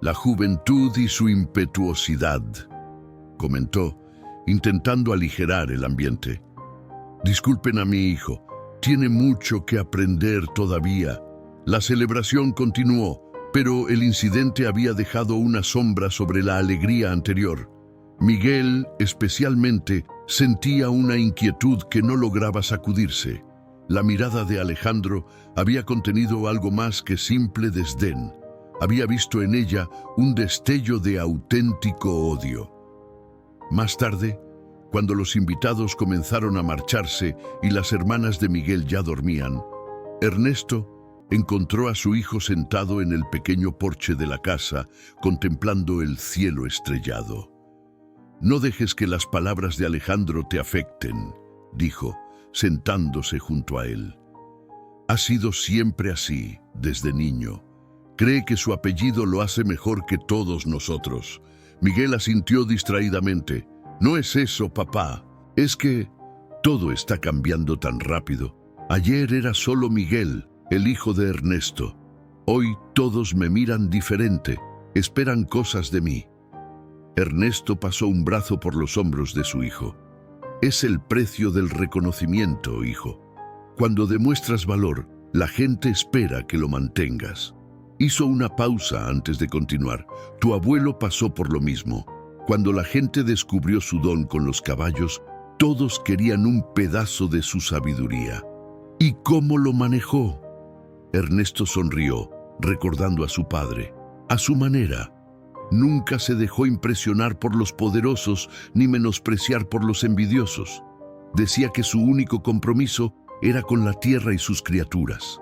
«La juventud y su impetuosidad», comentó, intentando aligerar el ambiente. Disculpen a mi hijo, tiene mucho que aprender todavía. La celebración continuó, pero el incidente había dejado una sombra sobre la alegría anterior. Miguel, especialmente, sentía una inquietud que no lograba sacudirse. La mirada de Alejandro había contenido algo más que simple desdén. Había visto en ella un destello de auténtico odio. Más tarde, cuando los invitados comenzaron a marcharse y las hermanas de Miguel ya dormían, Ernesto encontró a su hijo sentado en el pequeño porche de la casa, contemplando el cielo estrellado. «No dejes que las palabras de Alejandro te afecten», dijo, sentándose junto a él. «Ha sido siempre así, desde niño. Cree que su apellido lo hace mejor que todos nosotros». Miguel asintió distraídamente. «No es eso, papá. Es que todo está cambiando tan rápido. Ayer era solo Miguel, el hijo de Ernesto. Hoy todos me miran diferente, esperan cosas de mí». Ernesto pasó un brazo por los hombros de su hijo. «Es el precio del reconocimiento, hijo. Cuando demuestras valor, la gente espera que lo mantengas». Hizo una pausa antes de continuar. «Tu abuelo pasó por lo mismo. Cuando la gente descubrió su don con los caballos, todos querían un pedazo de su sabiduría. ¿Y cómo lo manejó?». Ernesto sonrió, recordando a su padre. A su manera. Nunca se dejó impresionar por los poderosos ni menospreciar por los envidiosos. Decía que su único compromiso era con la tierra y sus criaturas.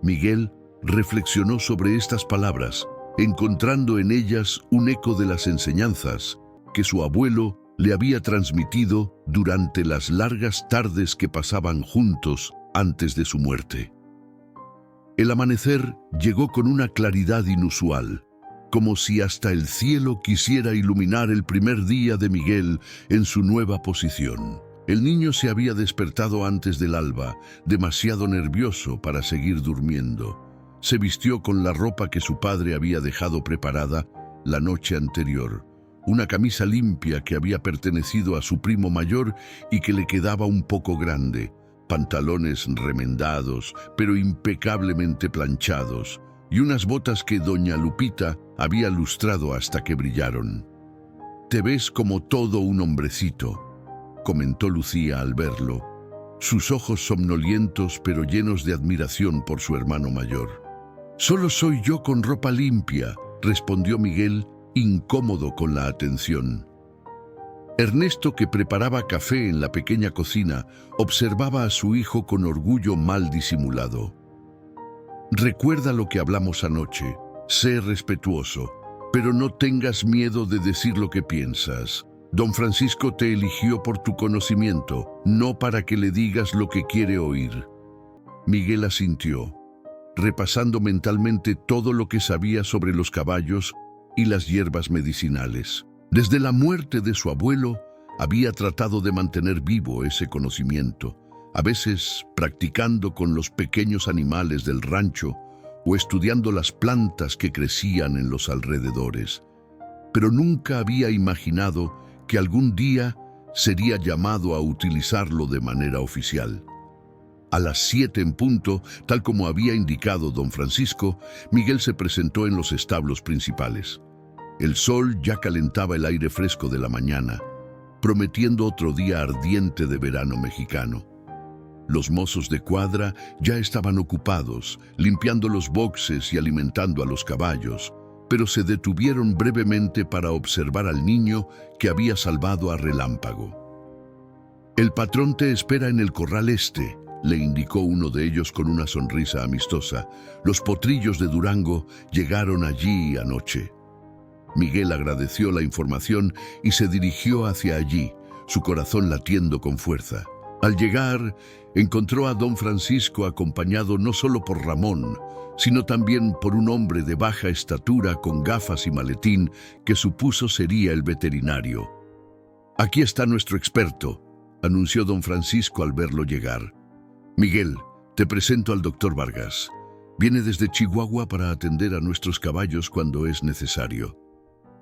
Miguel reflexionó sobre estas palabras, encontrando en ellas un eco de las enseñanzas que su abuelo le había transmitido durante las largas tardes que pasaban juntos antes de su muerte. El amanecer llegó con una claridad inusual, como si hasta el cielo quisiera iluminar el primer día de Miguel en su nueva posición. El niño se había despertado antes del alba, demasiado nervioso para seguir durmiendo. Se vistió con la ropa que su padre había dejado preparada la noche anterior, una camisa limpia que había pertenecido a su primo mayor y que le quedaba un poco grande, pantalones remendados, pero impecablemente planchados, y unas botas que doña Lupita había lustrado hasta que brillaron. «Te ves como todo un hombrecito», comentó Lucía al verlo, sus ojos somnolientos pero llenos de admiración por su hermano mayor. «Solo soy yo con ropa limpia», respondió Miguel, incómodo con la atención. Ernesto, que preparaba café en la pequeña cocina, observaba a su hijo con orgullo mal disimulado. «Recuerda lo que hablamos anoche. Sé respetuoso, pero no tengas miedo de decir lo que piensas. Don Francisco te eligió por tu conocimiento, no para que le digas lo que quiere oír». Miguel asintió, repasando mentalmente todo lo que sabía sobre los caballos y las hierbas medicinales. Desde la muerte de su abuelo, había tratado de mantener vivo ese conocimiento, a veces practicando con los pequeños animales del rancho o estudiando las plantas que crecían en los alrededores. Pero nunca había imaginado que algún día sería llamado a utilizarlo de manera oficial. A las 7 en punto, tal como había indicado don Francisco, Miguel se presentó en los establos principales. El sol ya calentaba el aire fresco de la mañana, prometiendo otro día ardiente de verano mexicano. Los mozos de cuadra ya estaban ocupados, limpiando los boxes y alimentando a los caballos, pero se detuvieron brevemente para observar al niño que había salvado a Relámpago. «El patrón te espera en el corral este», le indicó uno de ellos con una sonrisa amistosa. «Los potrillos de Durango llegaron allí anoche». Miguel agradeció la información y se dirigió hacia allí, su corazón latiendo con fuerza. Al llegar, encontró a don Francisco acompañado no solo por Ramón, sino también por un hombre de baja estatura con gafas y maletín que supuso sería el veterinario. «Aquí está nuestro experto», anunció don Francisco al verlo llegar. «Miguel, te presento al doctor Vargas. Viene desde Chihuahua para atender a nuestros caballos cuando es necesario».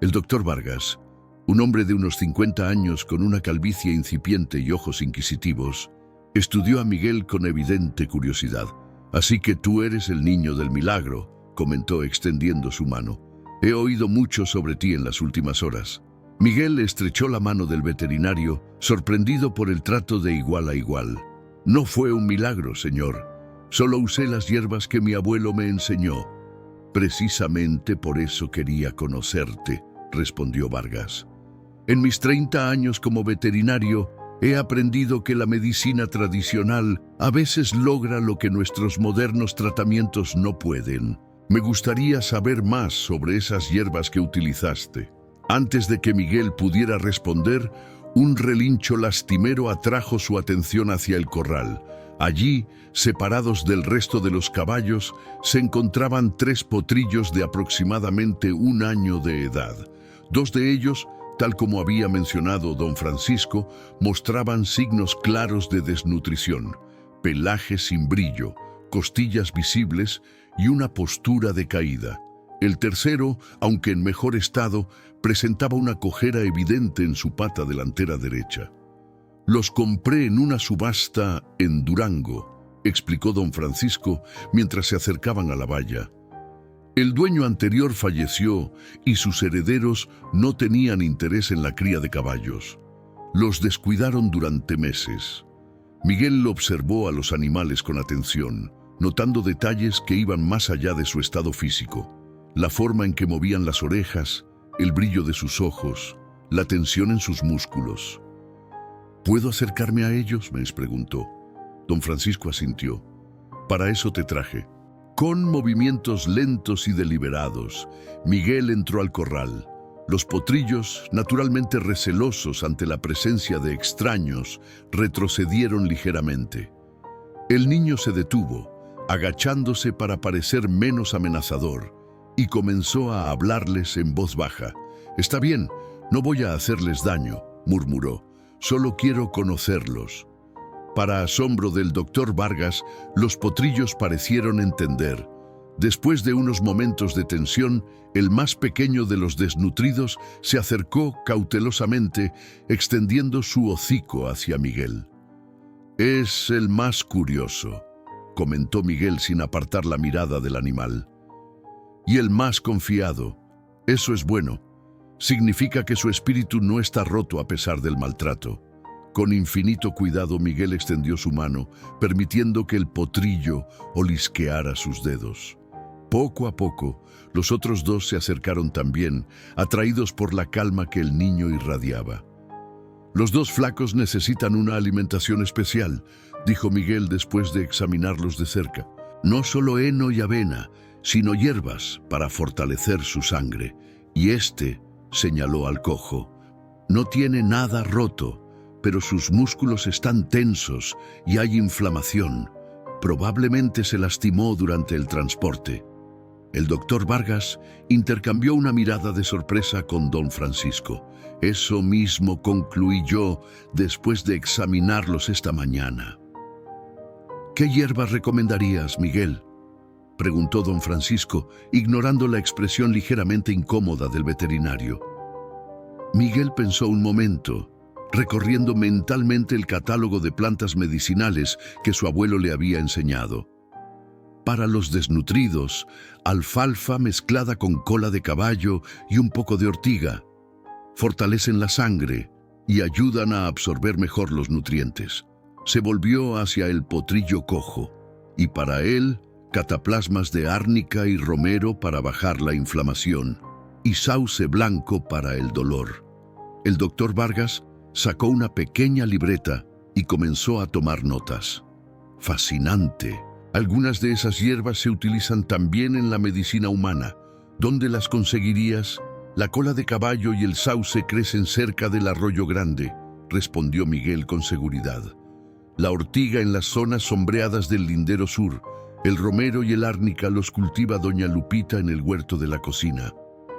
El doctor Vargas, un hombre de unos 50 años con una calvicie incipiente y ojos inquisitivos, Estudió a Miguel con evidente curiosidad. «Así que tú eres el niño del milagro», comentó extendiendo su mano. «He oído mucho sobre ti en las últimas horas». Miguel estrechó la mano del veterinario, sorprendido por el trato de igual a igual. «No fue un milagro, señor. Solo usé las hierbas que mi abuelo me enseñó». «Precisamente por eso quería conocerte», respondió Vargas. «En mis 30 años como veterinario, he aprendido que la medicina tradicional a veces logra lo que nuestros modernos tratamientos no pueden. Me gustaría saber más sobre esas hierbas que utilizaste». Antes de que Miguel pudiera responder, un relincho lastimero atrajo su atención hacia el corral. Allí, separados del resto de los caballos, se encontraban 3 potrillos de aproximadamente 1 año de edad. 2 de ellos, tal como había mencionado don Francisco, mostraban signos claros de desnutrición: pelaje sin brillo, costillas visibles y una postura decaída. El tercero, aunque en mejor estado, presentaba una cojera evidente en su pata delantera derecha. «Los compré en una subasta en Durango», explicó don Francisco mientras se acercaban a la valla. «El dueño anterior falleció y sus herederos no tenían interés en la cría de caballos. Los descuidaron durante meses». Miguel observó a los animales con atención, notando detalles que iban más allá de su estado físico. La forma en que movían las orejas, el brillo de sus ojos, la tensión en sus músculos. «¿Puedo acercarme a ellos?», me preguntó. Don Francisco asintió. «Para eso te traje». Con movimientos lentos y deliberados, Miguel entró al corral. Los potrillos, naturalmente recelosos ante la presencia de extraños, retrocedieron ligeramente. El niño se detuvo, agachándose para parecer menos amenazador, y comenzó a hablarles en voz baja. «Está bien, no voy a hacerles daño», murmuró. «Solo quiero conocerlos». Para asombro del doctor Vargas, los potrillos parecieron entender. Después de unos momentos de tensión, el más pequeño de los desnutridos se acercó cautelosamente, extendiendo su hocico hacia Miguel. «Es el más curioso», comentó Miguel sin apartar la mirada del animal. «Y el más confiado. Eso es bueno. Significa que su espíritu no está roto a pesar del maltrato». Con infinito cuidado, Miguel extendió su mano, permitiendo que el potrillo olisqueara sus dedos. Poco a poco, los otros 2 se acercaron también, atraídos por la calma que el niño irradiaba. «Los 2 flacos necesitan una alimentación especial», dijo Miguel después de examinarlos de cerca. «No solo heno y avena, sino hierbas para fortalecer su sangre. Y señaló al cojo, no tiene nada roto, pero sus músculos están tensos y hay inflamación. Probablemente se lastimó durante el transporte». El doctor Vargas intercambió una mirada de sorpresa con don Francisco. «Eso mismo concluí yo después de examinarlos esta mañana». «¿Qué hierbas recomendarías, Miguel?», preguntó don Francisco, ignorando la expresión ligeramente incómoda del veterinario. Miguel pensó un momento, recorriendo mentalmente el catálogo de plantas medicinales que su abuelo le había enseñado. Para los desnutridos, alfalfa mezclada con cola de caballo y un poco de ortiga. Fortalecen la sangre y ayudan a absorber mejor los nutrientes. Se volvió hacia el potrillo cojo, y para él, cataplasmas de árnica y romero para bajar la inflamación, y sauce blanco para el dolor. El doctor Vargas sacó una pequeña libreta y comenzó a tomar notas. «Fascinante. Algunas de esas hierbas se utilizan también en la medicina humana. ¿Dónde las conseguirías?» «La cola de caballo y el sauce crecen cerca del Arroyo Grande», respondió Miguel con seguridad. «La ortiga en las zonas sombreadas del Lindero Sur. El romero y el árnica los cultiva doña Lupita en el huerto de la cocina».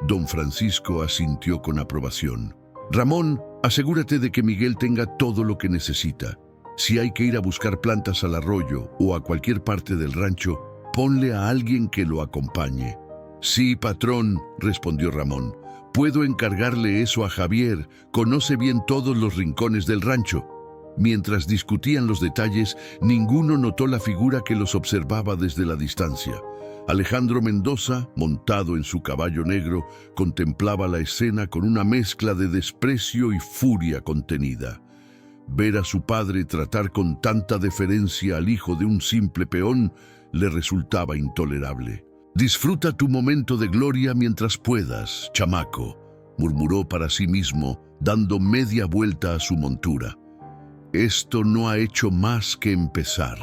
Don Francisco asintió con aprobación. «Ramón, asegúrate de que Miguel tenga todo lo que necesita. Si hay que ir a buscar plantas al arroyo o a cualquier parte del rancho, ponle a alguien que lo acompañe». «Sí, patrón», respondió Ramón. «Puedo encargarle eso a Javier. Conoce bien todos los rincones del rancho». Mientras discutían los detalles, ninguno notó la figura que los observaba desde la distancia. Alejandro Mendoza, montado en su caballo negro, contemplaba la escena con una mezcla de desprecio y furia contenida. Ver a su padre tratar con tanta deferencia al hijo de un simple peón le resultaba intolerable. «Disfruta tu momento de gloria mientras puedas, chamaco», murmuró para sí mismo, dando media vuelta a su montura. Esto no ha hecho más que empezar.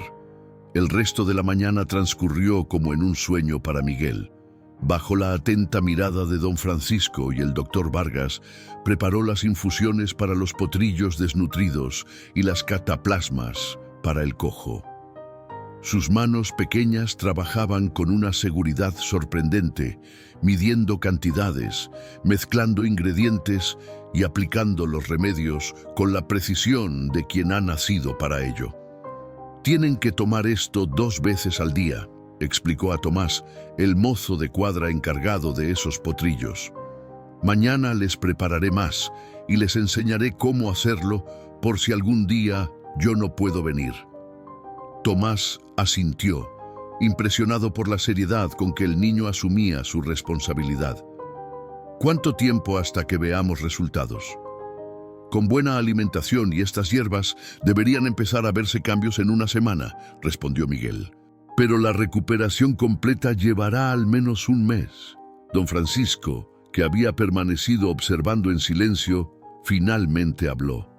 El resto de la mañana transcurrió como en un sueño para Miguel. Bajo la atenta mirada de don Francisco y el doctor Vargas, preparó las infusiones para los potrillos desnutridos y las cataplasmas para el cojo. Sus manos pequeñas trabajaban con una seguridad sorprendente, midiendo cantidades, mezclando ingredientes y aplicando los remedios con la precisión de quien ha nacido para ello. «Tienen que tomar esto 2 veces al día», explicó a Tomás, el mozo de cuadra encargado de esos potrillos. «Mañana les prepararé más y les enseñaré cómo hacerlo por si algún día yo no puedo venir». Tomás asintió, impresionado por la seriedad con que el niño asumía su responsabilidad. «¿Cuánto tiempo hasta que veamos resultados?» «Con buena alimentación y estas hierbas deberían empezar a verse cambios en 1 semana», respondió Miguel. «Pero la recuperación completa llevará al menos 1 mes». Don Francisco, que había permanecido observando en silencio, finalmente habló.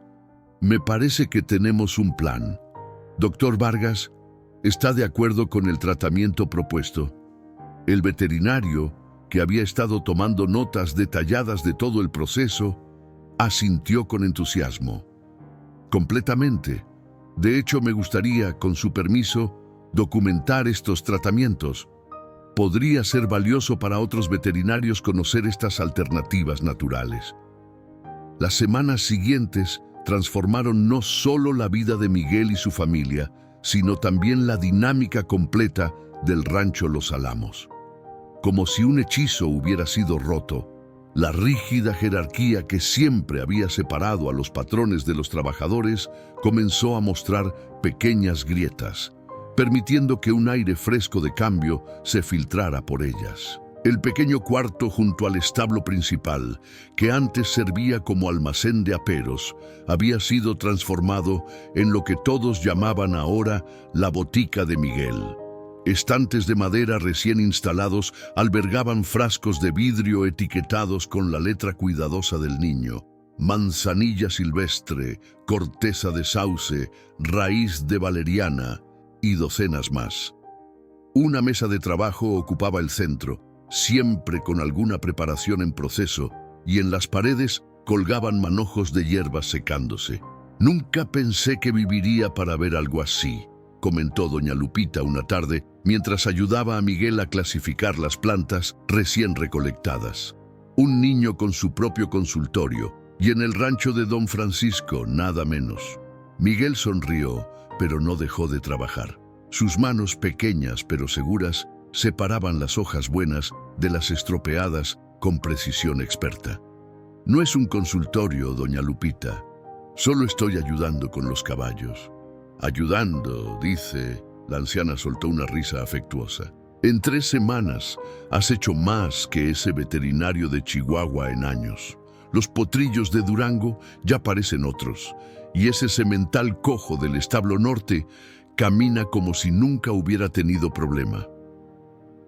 «Me parece que tenemos un plan. Doctor Vargas, ¿está de acuerdo con el tratamiento propuesto?» El veterinario, que había estado tomando notas detalladas de todo el proceso, asintió con entusiasmo. «Completamente. De hecho, me gustaría, con su permiso, documentar estos tratamientos. Podría ser valioso para otros veterinarios conocer estas alternativas naturales». Las semanas siguientes transformaron no solo la vida de Miguel y su familia, sino también la dinámica completa del rancho Los Álamos. Como si un hechizo hubiera sido roto, la rígida jerarquía que siempre había separado a los patrones de los trabajadores comenzó a mostrar pequeñas grietas, permitiendo que un aire fresco de cambio se filtrara por ellas. El pequeño cuarto junto al establo principal, que antes servía como almacén de aperos, había sido transformado en lo que todos llamaban ahora la botica de Miguel. Estantes de madera recién instalados albergaban frascos de vidrio etiquetados con la letra cuidadosa del niño: manzanilla silvestre, corteza de sauce, raíz de valeriana y docenas más. Una mesa de trabajo ocupaba el centro, siempre con alguna preparación en proceso, y en las paredes colgaban manojos de hierbas secándose. «Nunca pensé que viviría para ver algo así», comentó doña Lupita una tarde mientras ayudaba a Miguel a clasificar las plantas recién recolectadas. Un niño con su propio consultorio, y en el rancho de don Francisco, nada menos. Miguel sonrió, pero no dejó de trabajar. Sus manos pequeñas pero seguras separaban las hojas buenas de las estropeadas con precisión experta. «No es un consultorio, doña Lupita. Solo estoy ayudando con los caballos». «Ayudando», dice. La anciana soltó una risa afectuosa. «En 3 semanas has hecho más que ese veterinario de Chihuahua en años. Los potrillos de Durango ya parecen otros, y ese semental cojo del establo norte camina como si nunca hubiera tenido problema».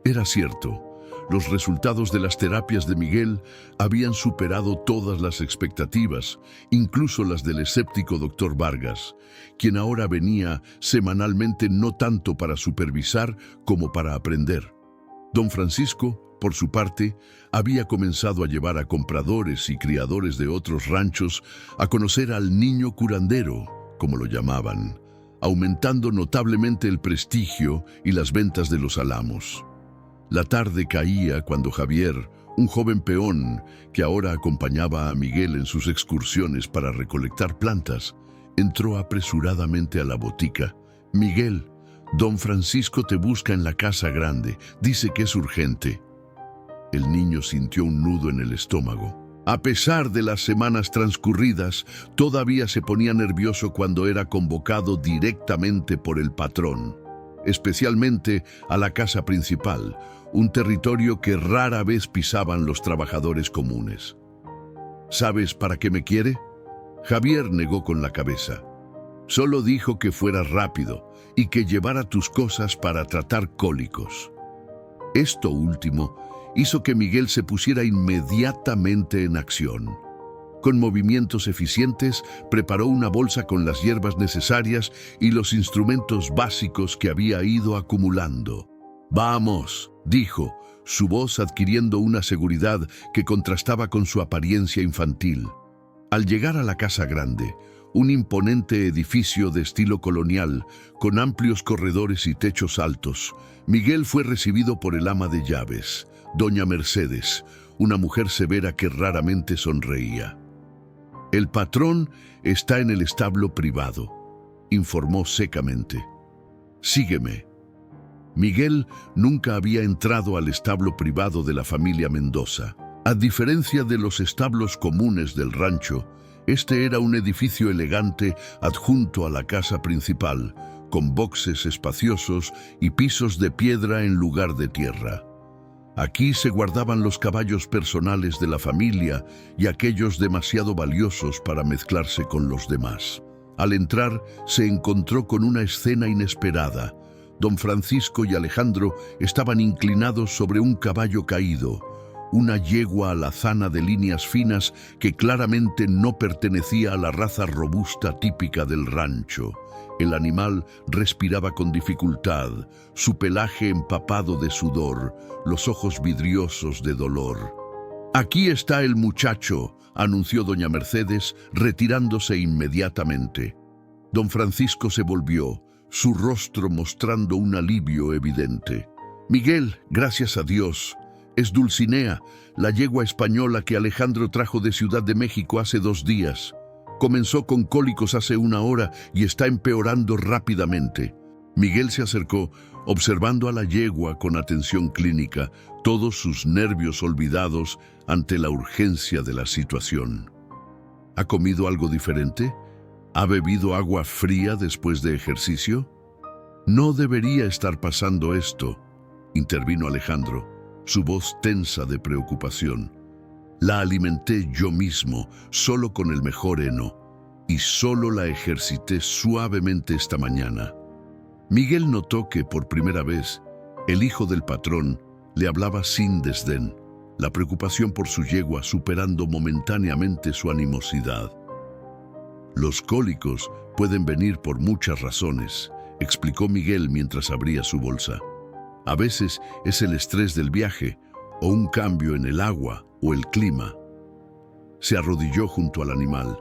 Era cierto. Los resultados de las terapias de Miguel habían superado todas las expectativas, incluso las del escéptico doctor Vargas, quien ahora venía semanalmente no tanto para supervisar como para aprender. Don Francisco, por su parte, había comenzado a llevar a compradores y criadores de otros ranchos a conocer al niño curandero, como lo llamaban, aumentando notablemente el prestigio y las ventas de Los Álamos. La tarde caía cuando Javier, un joven peón que ahora acompañaba a Miguel en sus excursiones para recolectar plantas, entró apresuradamente a la botica. «Miguel, don Francisco te busca en la casa grande. Dice que es urgente». El niño sintió un nudo en el estómago. A pesar de las semanas transcurridas, todavía se ponía nervioso cuando era convocado directamente por el patrón, especialmente a la casa principal, un territorio que rara vez pisaban los trabajadores comunes. ¿Sabes para qué me quiere? Javier negó con la cabeza. Solo dijo que fuera rápido y que llevara tus cosas para tratar cólicos. Esto último hizo que Miguel se pusiera inmediatamente en acción. Con movimientos eficientes, preparó una bolsa con las hierbas necesarias y los instrumentos básicos que había ido acumulando. «Vamos», dijo, su voz adquiriendo una seguridad que contrastaba con su apariencia infantil. Al llegar a la casa grande, un imponente edificio de estilo colonial, con amplios corredores y techos altos, Miguel fue recibido por el ama de llaves, doña Mercedes, una mujer severa que raramente sonreía. «El patrón está en el establo privado», informó secamente. «Sígueme». Miguel nunca había entrado al establo privado de la familia Mendoza. A diferencia de los establos comunes del rancho, este era un edificio elegante adjunto a la casa principal, con boxes espaciosos y pisos de piedra en lugar de tierra. Aquí se guardaban los caballos personales de la familia y aquellos demasiado valiosos para mezclarse con los demás. Al entrar, se encontró con una escena inesperada. Don Francisco y Alejandro estaban inclinados sobre un caballo caído, una yegua alazana de líneas finas que claramente no pertenecía a la raza robusta típica del rancho. El animal respiraba con dificultad, su pelaje empapado de sudor, los ojos vidriosos de dolor. «Aquí está el muchacho», anunció doña Mercedes, retirándose inmediatamente. Don Francisco se volvió, su rostro mostrando un alivio evidente. «Miguel, gracias a Dios. Es Dulcinea, la yegua española que Alejandro trajo de Ciudad de México hace 2 días. Comenzó con cólicos hace 1 hora y está empeorando rápidamente». Miguel se acercó, observando a la yegua con atención clínica, todos sus nervios olvidados ante la urgencia de la situación. «¿Ha comido algo diferente? ¿Ha bebido agua fría después de ejercicio?» «No debería estar pasando esto», intervino Alejandro, su voz tensa de preocupación. «La alimenté yo mismo, solo con el mejor heno, y solo la ejercité suavemente esta mañana». Miguel notó que, por primera vez, el hijo del patrón le hablaba sin desdén, la preocupación por su yegua superando momentáneamente su animosidad. «Los cólicos pueden venir por muchas razones», explicó Miguel mientras abría su bolsa. «A veces es el estrés del viaje, o un cambio en el agua o el clima». Se arrodilló junto al animal.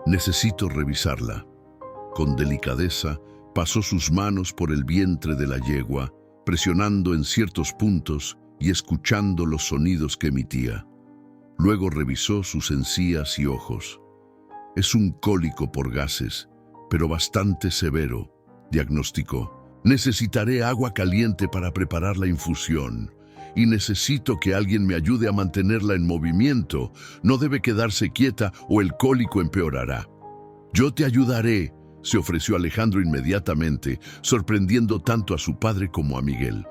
«Necesito revisarla». Con delicadeza, pasó sus manos por el vientre de la yegua, presionando en ciertos puntos y escuchando los sonidos que emitía. Luego revisó sus encías y ojos. «Es un cólico por gases, pero bastante severo», diagnosticó. «Necesitaré agua caliente para preparar la infusión y necesito que alguien me ayude a mantenerla en movimiento. No debe quedarse quieta o el cólico empeorará». «Yo te ayudaré», se ofreció Alejandro inmediatamente, sorprendiendo tanto a su padre como a Miguel.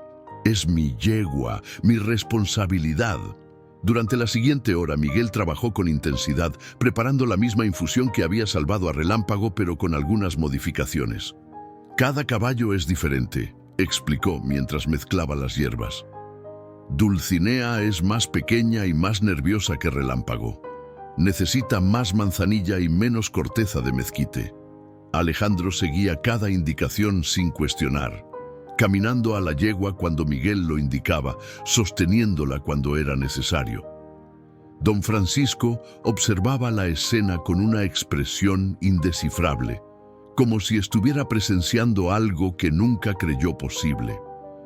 «Es mi yegua, mi responsabilidad». Durante la siguiente hora, Miguel trabajó con intensidad, preparando la misma infusión que había salvado a Relámpago, pero con algunas modificaciones. «Cada caballo es diferente», explicó mientras mezclaba las hierbas. «Dulcinea es más pequeña y más nerviosa que Relámpago. Necesita más manzanilla y menos corteza de mezquite». Alejandro seguía cada indicación sin cuestionar, caminando a la yegua cuando Miguel lo indicaba, sosteniéndola cuando era necesario. Don Francisco observaba la escena con una expresión indescifrable, como si estuviera presenciando algo que nunca creyó posible.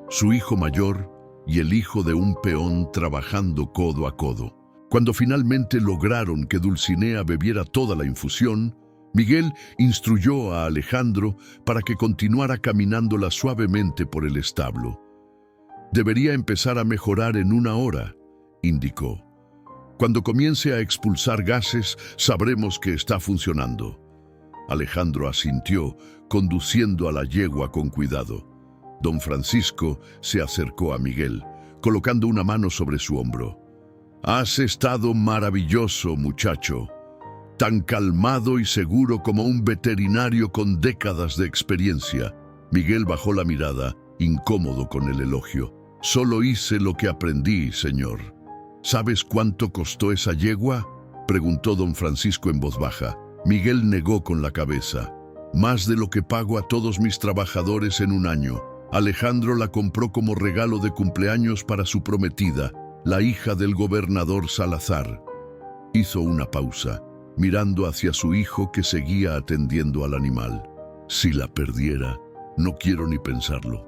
Su hijo mayor y el hijo de un peón trabajando codo a codo. Cuando finalmente lograron que Dulcinea bebiera toda la infusión, Miguel instruyó a Alejandro para que continuara caminándola suavemente por el establo. «Debería empezar a mejorar en 1 hora», indicó. Cuando comience a expulsar gases, sabremos que está funcionando. Alejandro asintió, conduciendo a la yegua con cuidado. Don Francisco se acercó a Miguel, colocando una mano sobre su hombro. «Has estado maravilloso, muchacho. Tan calmado y seguro como un veterinario con décadas de experiencia». Miguel bajó la mirada, incómodo con el elogio. «Solo hice lo que aprendí, señor». «¿Sabes cuánto costó esa yegua?», preguntó don Francisco en voz baja. Miguel negó con la cabeza. «Más de lo que pago a todos mis trabajadores en un año. Alejandro la compró como regalo de cumpleaños para su prometida, la hija del gobernador Salazar». Hizo una pausa, mirando hacia su hijo que seguía atendiendo al animal. «Si la perdiera, no quiero ni pensarlo».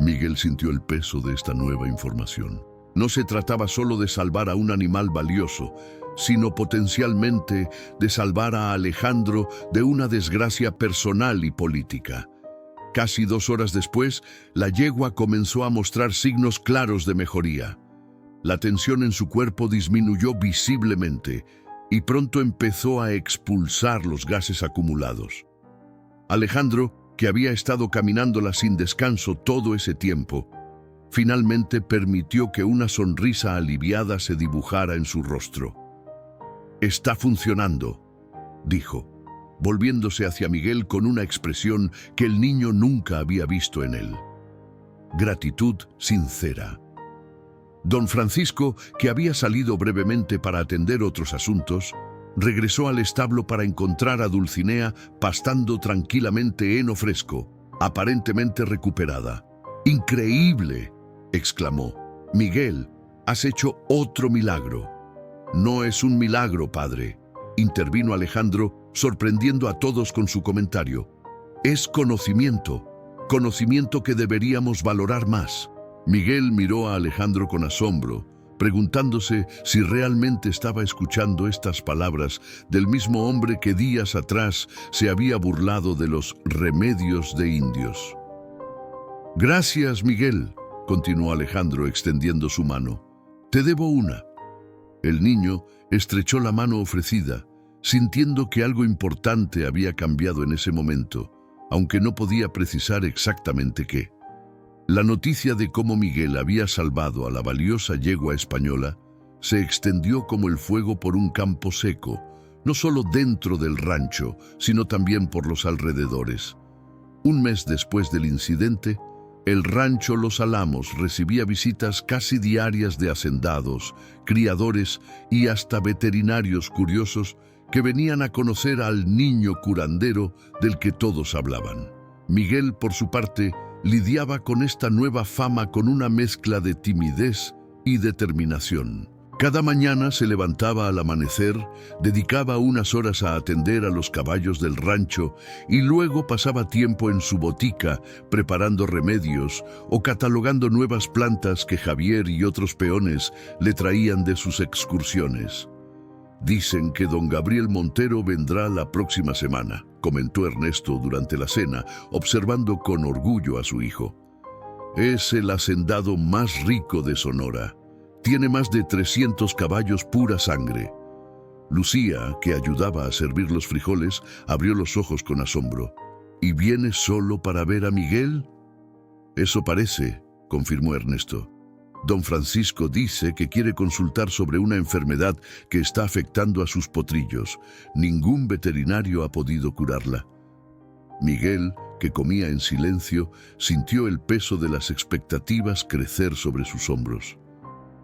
Miguel sintió el peso de esta nueva información. No se trataba solo de salvar a un animal valioso, sino potencialmente de salvar a Alejandro de una desgracia personal y política. Casi 2 horas después, la yegua comenzó a mostrar signos claros de mejoría. La tensión en su cuerpo disminuyó visiblemente y pronto empezó a expulsar los gases acumulados. Alejandro, que había estado caminándola sin descanso todo ese tiempo, finalmente permitió que una sonrisa aliviada se dibujara en su rostro. «Está funcionando», dijo, volviéndose hacia Miguel con una expresión que el niño nunca había visto en él. Gratitud sincera. Don Francisco, que había salido brevemente para atender otros asuntos, regresó al establo para encontrar a Dulcinea pastando tranquilamente heno fresco, aparentemente recuperada. «¡Increíble!», exclamó. «Miguel, has hecho otro milagro». «No es un milagro, padre», intervino Alejandro, sorprendiendo a todos con su comentario. «Es conocimiento, conocimiento que deberíamos valorar más». Miguel miró a Alejandro con asombro, preguntándose si realmente estaba escuchando estas palabras del mismo hombre que días atrás se había burlado de los remedios de indios. «Gracias, Miguel», continuó Alejandro extendiendo su mano. «Te debo una». El niño estrechó la mano ofrecida, sintiendo que algo importante había cambiado en ese momento, aunque no podía precisar exactamente qué. La noticia de cómo Miguel había salvado a la valiosa yegua española se extendió como el fuego por un campo seco, no solo dentro del rancho, sino también por los alrededores. Un mes después del incidente, el rancho Los Álamos recibía visitas casi diarias de hacendados, criadores y hasta veterinarios curiosos que venían a conocer al niño curandero del que todos hablaban. Miguel, por su parte, lidiaba con esta nueva fama con una mezcla de timidez y determinación. Cada mañana se levantaba al amanecer, dedicaba unas horas a atender a los caballos del rancho y luego pasaba tiempo en su botica preparando remedios o catalogando nuevas plantas que Javier y otros peones le traían de sus excursiones. «Dicen que don Gabriel Montero vendrá la próxima semana», comentó Ernesto durante la cena, observando con orgullo a su hijo. «Es el hacendado más rico de Sonora. Tiene más de 300 caballos pura sangre». Lucía, que ayudaba a servir los frijoles, abrió los ojos con asombro. «¿Y viene solo para ver a Miguel?». «Eso parece», confirmó Ernesto. «Don Francisco dice que quiere consultar sobre una enfermedad que está afectando a sus potrillos. Ningún veterinario ha podido curarla». Miguel, que comía en silencio, sintió el peso de las expectativas crecer sobre sus hombros.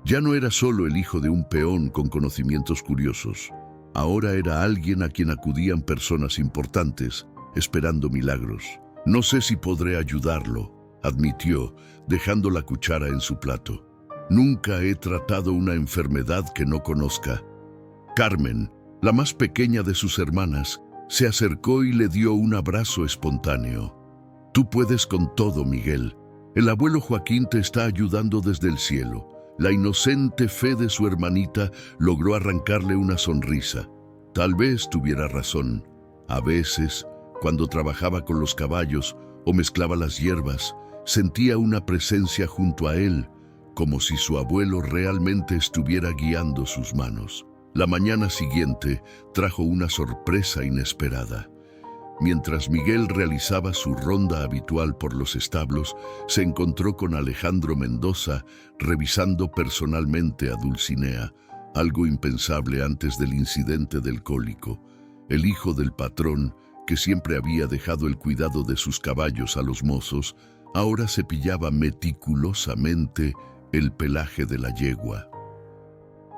Ya no era solo el hijo de un peón con conocimientos curiosos. Ahora era alguien a quien acudían personas importantes, esperando milagros. «No sé si podré ayudarlo», admitió, dejando la cuchara en su plato. «Nunca he tratado una enfermedad que no conozca». Carmen, la más pequeña de sus hermanas, se acercó y le dio un abrazo espontáneo. «Tú puedes con todo, Miguel. El abuelo Joaquín te está ayudando desde el cielo». La inocente fe de su hermanita logró arrancarle una sonrisa. Tal vez tuviera razón. A veces, cuando trabajaba con los caballos o mezclaba las hierbas, sentía una presencia junto a él, como si su abuelo realmente estuviera guiando sus manos. La mañana siguiente trajo una sorpresa inesperada. Mientras Miguel realizaba su ronda habitual por los establos, se encontró con Alejandro Mendoza revisando personalmente a Dulcinea, algo impensable antes del incidente del cólico. El hijo del patrón, que siempre había dejado el cuidado de sus caballos a los mozos, ahora cepillaba meticulosamente el pelaje de la yegua.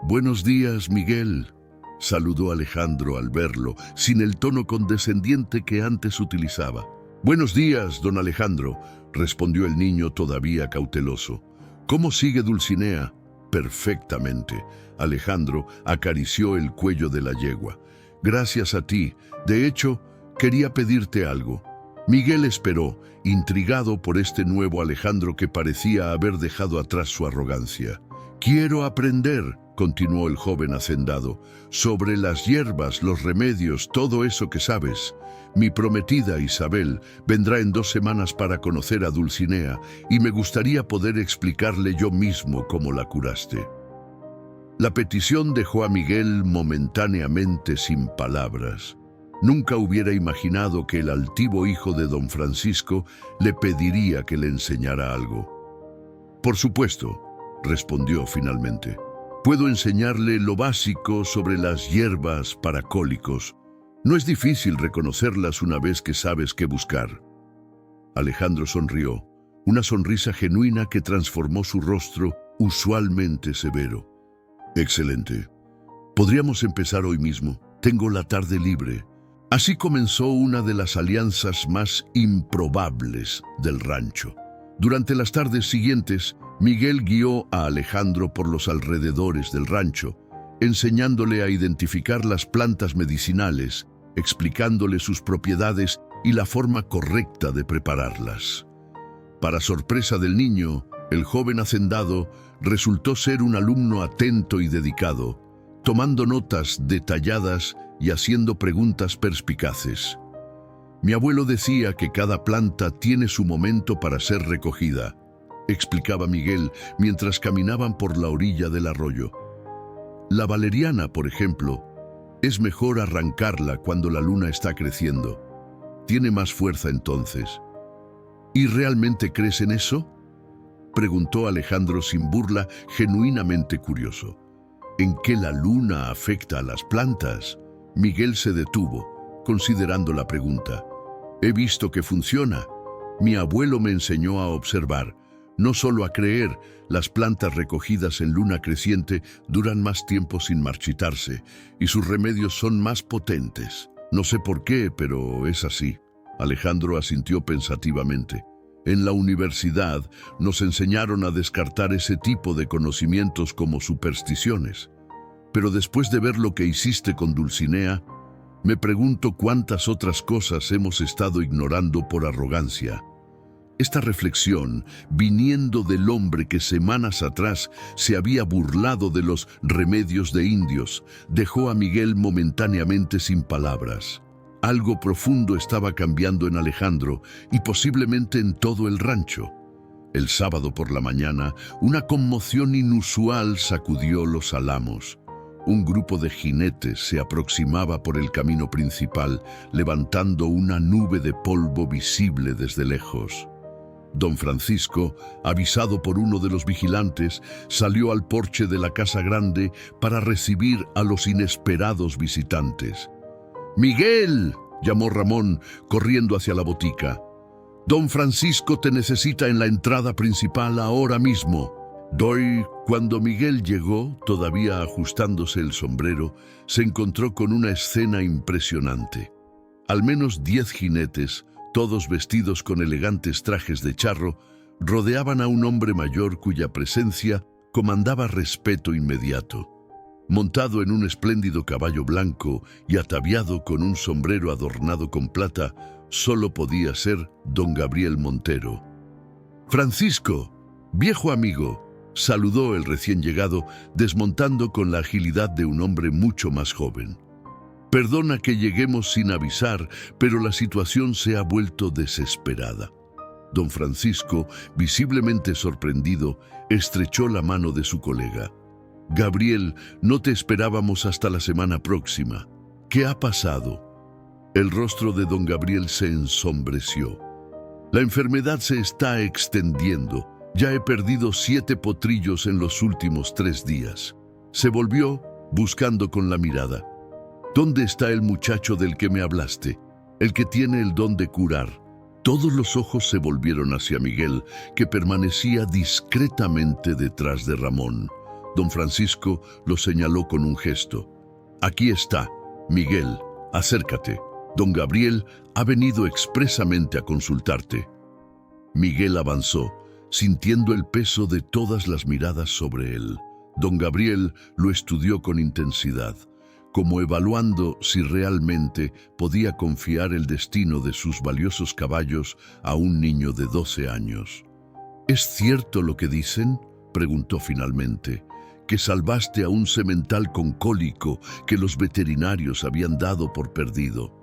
«Buenos días, Miguel», saludó Alejandro al verlo, sin el tono condescendiente que antes utilizaba. «Buenos días, don Alejandro», respondió el niño todavía cauteloso. «¿Cómo sigue Dulcinea?» «Perfectamente». Alejandro acarició el cuello de la yegua. «Gracias a ti. De hecho, quería pedirte algo». Miguel esperó, intrigado por este nuevo Alejandro que parecía haber dejado atrás su arrogancia. «Quiero aprender», continuó el joven hacendado, «sobre las hierbas, los remedios, todo eso que sabes. Mi prometida Isabel vendrá en 2 semanas para conocer a Dulcinea y me gustaría poder explicarle yo mismo cómo la curaste». La petición dejó a Miguel momentáneamente sin palabras. Nunca hubiera imaginado que el altivo hijo de don Francisco le pediría que le enseñara algo. «Por supuesto», respondió finalmente. «Puedo enseñarle lo básico sobre las hierbas para cólicos. No es difícil reconocerlas una vez que sabes qué buscar». Alejandro sonrió, una sonrisa genuina que transformó su rostro usualmente severo. «Excelente. Podríamos empezar hoy mismo. Tengo la tarde libre». Así comenzó una de las alianzas más improbables del rancho. Durante las tardes siguientes, Miguel guió a Alejandro por los alrededores del rancho, enseñándole a identificar las plantas medicinales, explicándole sus propiedades y la forma correcta de prepararlas. Para sorpresa del niño, el joven hacendado resultó ser un alumno atento y dedicado, tomando notas detalladas y haciendo preguntas perspicaces. «Mi abuelo decía que cada planta tiene su momento para ser recogida», explicaba Miguel mientras caminaban por la orilla del arroyo. «La valeriana, por ejemplo, es mejor arrancarla cuando la luna está creciendo. Tiene más fuerza entonces». «¿Y realmente crees en eso?», preguntó Alejandro sin burla, genuinamente curioso. «¿En qué la luna afecta a las plantas?». Miguel se detuvo, considerando la pregunta. «He visto que funciona. Mi abuelo me enseñó a observar, no solo a creer. Las plantas recogidas en luna creciente duran más tiempo sin marchitarse y sus remedios son más potentes. No sé por qué, pero es así». Alejandro asintió pensativamente. «En la universidad nos enseñaron a descartar ese tipo de conocimientos como supersticiones. Pero después de ver lo que hiciste con Dulcinea, me pregunto cuántas otras cosas hemos estado ignorando por arrogancia». Esta reflexión, viniendo del hombre que semanas atrás se había burlado de los remedios de indios, dejó a Miguel momentáneamente sin palabras. Algo profundo estaba cambiando en Alejandro y posiblemente en todo el rancho. El sábado por la mañana, una conmoción inusual sacudió los álamos. Un grupo de jinetes se aproximaba por el camino principal, levantando una nube de polvo visible desde lejos. Don Francisco, avisado por uno de los vigilantes, salió al porche de la casa grande para recibir a los inesperados visitantes. «¡Miguel!», llamó Ramón, corriendo hacia la botica. «Don Francisco te necesita en la entrada principal ahora mismo». Cuando Miguel llegó, todavía ajustándose el sombrero, se encontró con una escena impresionante. Al menos 10 jinetes, todos vestidos con elegantes trajes de charro, rodeaban a un hombre mayor cuya presencia comandaba respeto inmediato. Montado en un espléndido caballo blanco y ataviado con un sombrero adornado con plata, solo podía ser don Gabriel Montero. «Francisco, viejo amigo», saludó el recién llegado, desmontando con la agilidad de un hombre mucho más joven. «Perdona que lleguemos sin avisar, pero la situación se ha vuelto desesperada». Don Francisco, visiblemente sorprendido, estrechó la mano de su colega. «Gabriel, no te esperábamos hasta la semana próxima. ¿Qué ha pasado?» El rostro de don Gabriel se ensombreció. «La enfermedad se está extendiendo. Ya he perdido 7 potrillos en los últimos 3 días». Se volvió, buscando con la mirada. «¿Dónde está el muchacho del que me hablaste? El que tiene el don de curar». Todos los ojos se volvieron hacia Miguel, que permanecía discretamente detrás de Ramón. Don Francisco lo señaló con un gesto. «Aquí está. Miguel, acércate. Don Gabriel ha venido expresamente a consultarte». Miguel avanzó, sintiendo el peso de todas las miradas sobre él. Don Gabriel lo estudió con intensidad, como evaluando si realmente podía confiar el destino de sus valiosos caballos a un niño de 12 años. «¿Es cierto lo que dicen?», preguntó finalmente, «que salvaste a un semental con cólico que los veterinarios habían dado por perdido».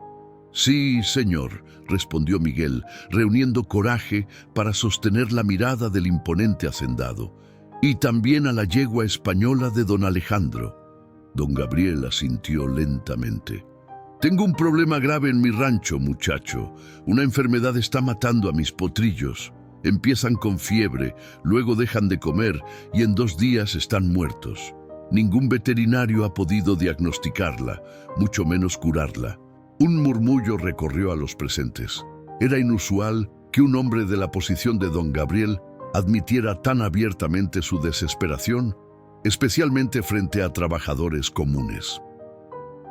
«Sí, señor», respondió Miguel, reuniendo coraje para sostener la mirada del imponente hacendado. «Y también a la yegua española de don Alejandro». Don Gabriel asintió lentamente. «Tengo un problema grave en mi rancho, muchacho. Una enfermedad está matando a mis potrillos. Empiezan con fiebre, luego dejan de comer y en 2 días están muertos. Ningún veterinario ha podido diagnosticarla, mucho menos curarla». Un murmullo recorrió a los presentes. Era inusual que un hombre de la posición de don Gabriel admitiera tan abiertamente su desesperación, especialmente frente a trabajadores comunes.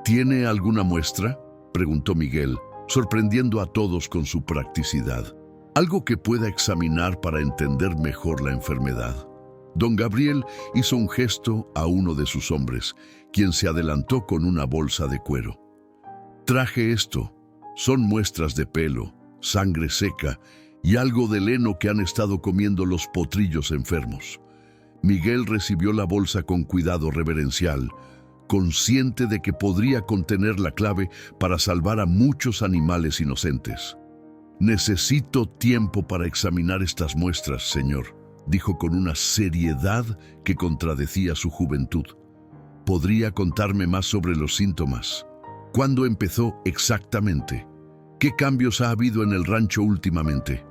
«¿Tiene alguna muestra?», preguntó Miguel, sorprendiendo a todos con su practicidad. «Algo que pueda examinar para entender mejor la enfermedad». Don Gabriel hizo un gesto a uno de sus hombres, quien se adelantó con una bolsa de cuero. «Traje esto. Son muestras de pelo, sangre seca y algo del heno que han estado comiendo los potrillos enfermos». Miguel recibió la bolsa con cuidado reverencial, consciente de que podría contener la clave para salvar a muchos animales inocentes. «Necesito tiempo para examinar estas muestras, señor», dijo con una seriedad que contradecía su juventud. «¿Podría contarme más sobre los síntomas? ¿Cuándo empezó exactamente? ¿Qué cambios ha habido en el rancho últimamente?».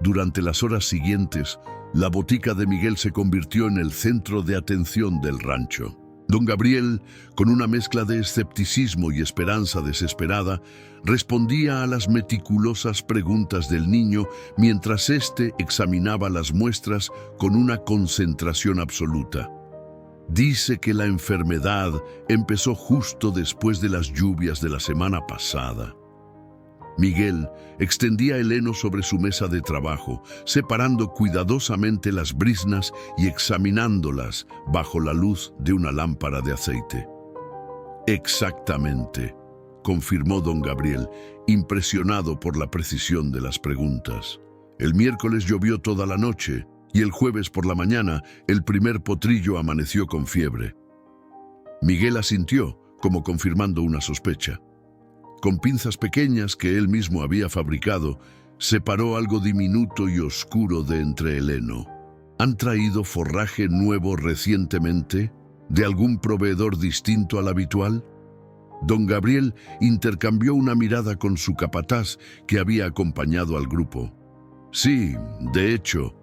Durante las horas siguientes, la botica de Miguel se convirtió en el centro de atención del rancho. Don Gabriel, con una mezcla de escepticismo y esperanza desesperada, respondía a las meticulosas preguntas del niño mientras éste examinaba las muestras con una concentración absoluta. «Dice que la enfermedad empezó justo después de las lluvias de la semana pasada». Miguel extendía el heno sobre su mesa de trabajo, separando cuidadosamente las briznas y examinándolas bajo la luz de una lámpara de aceite. «Exactamente», confirmó don Gabriel, impresionado por la precisión de las preguntas. «El miércoles llovió toda la noche y el jueves por la mañana el primer potrillo amaneció con fiebre». Miguel asintió, como confirmando una sospecha. Con pinzas pequeñas que él mismo había fabricado, separó algo diminuto y oscuro de entre el heno. «¿Han traído forraje nuevo recientemente? ¿De algún proveedor distinto al habitual?». Don Gabriel intercambió una mirada con su capataz, que había acompañado al grupo. «Sí, de hecho,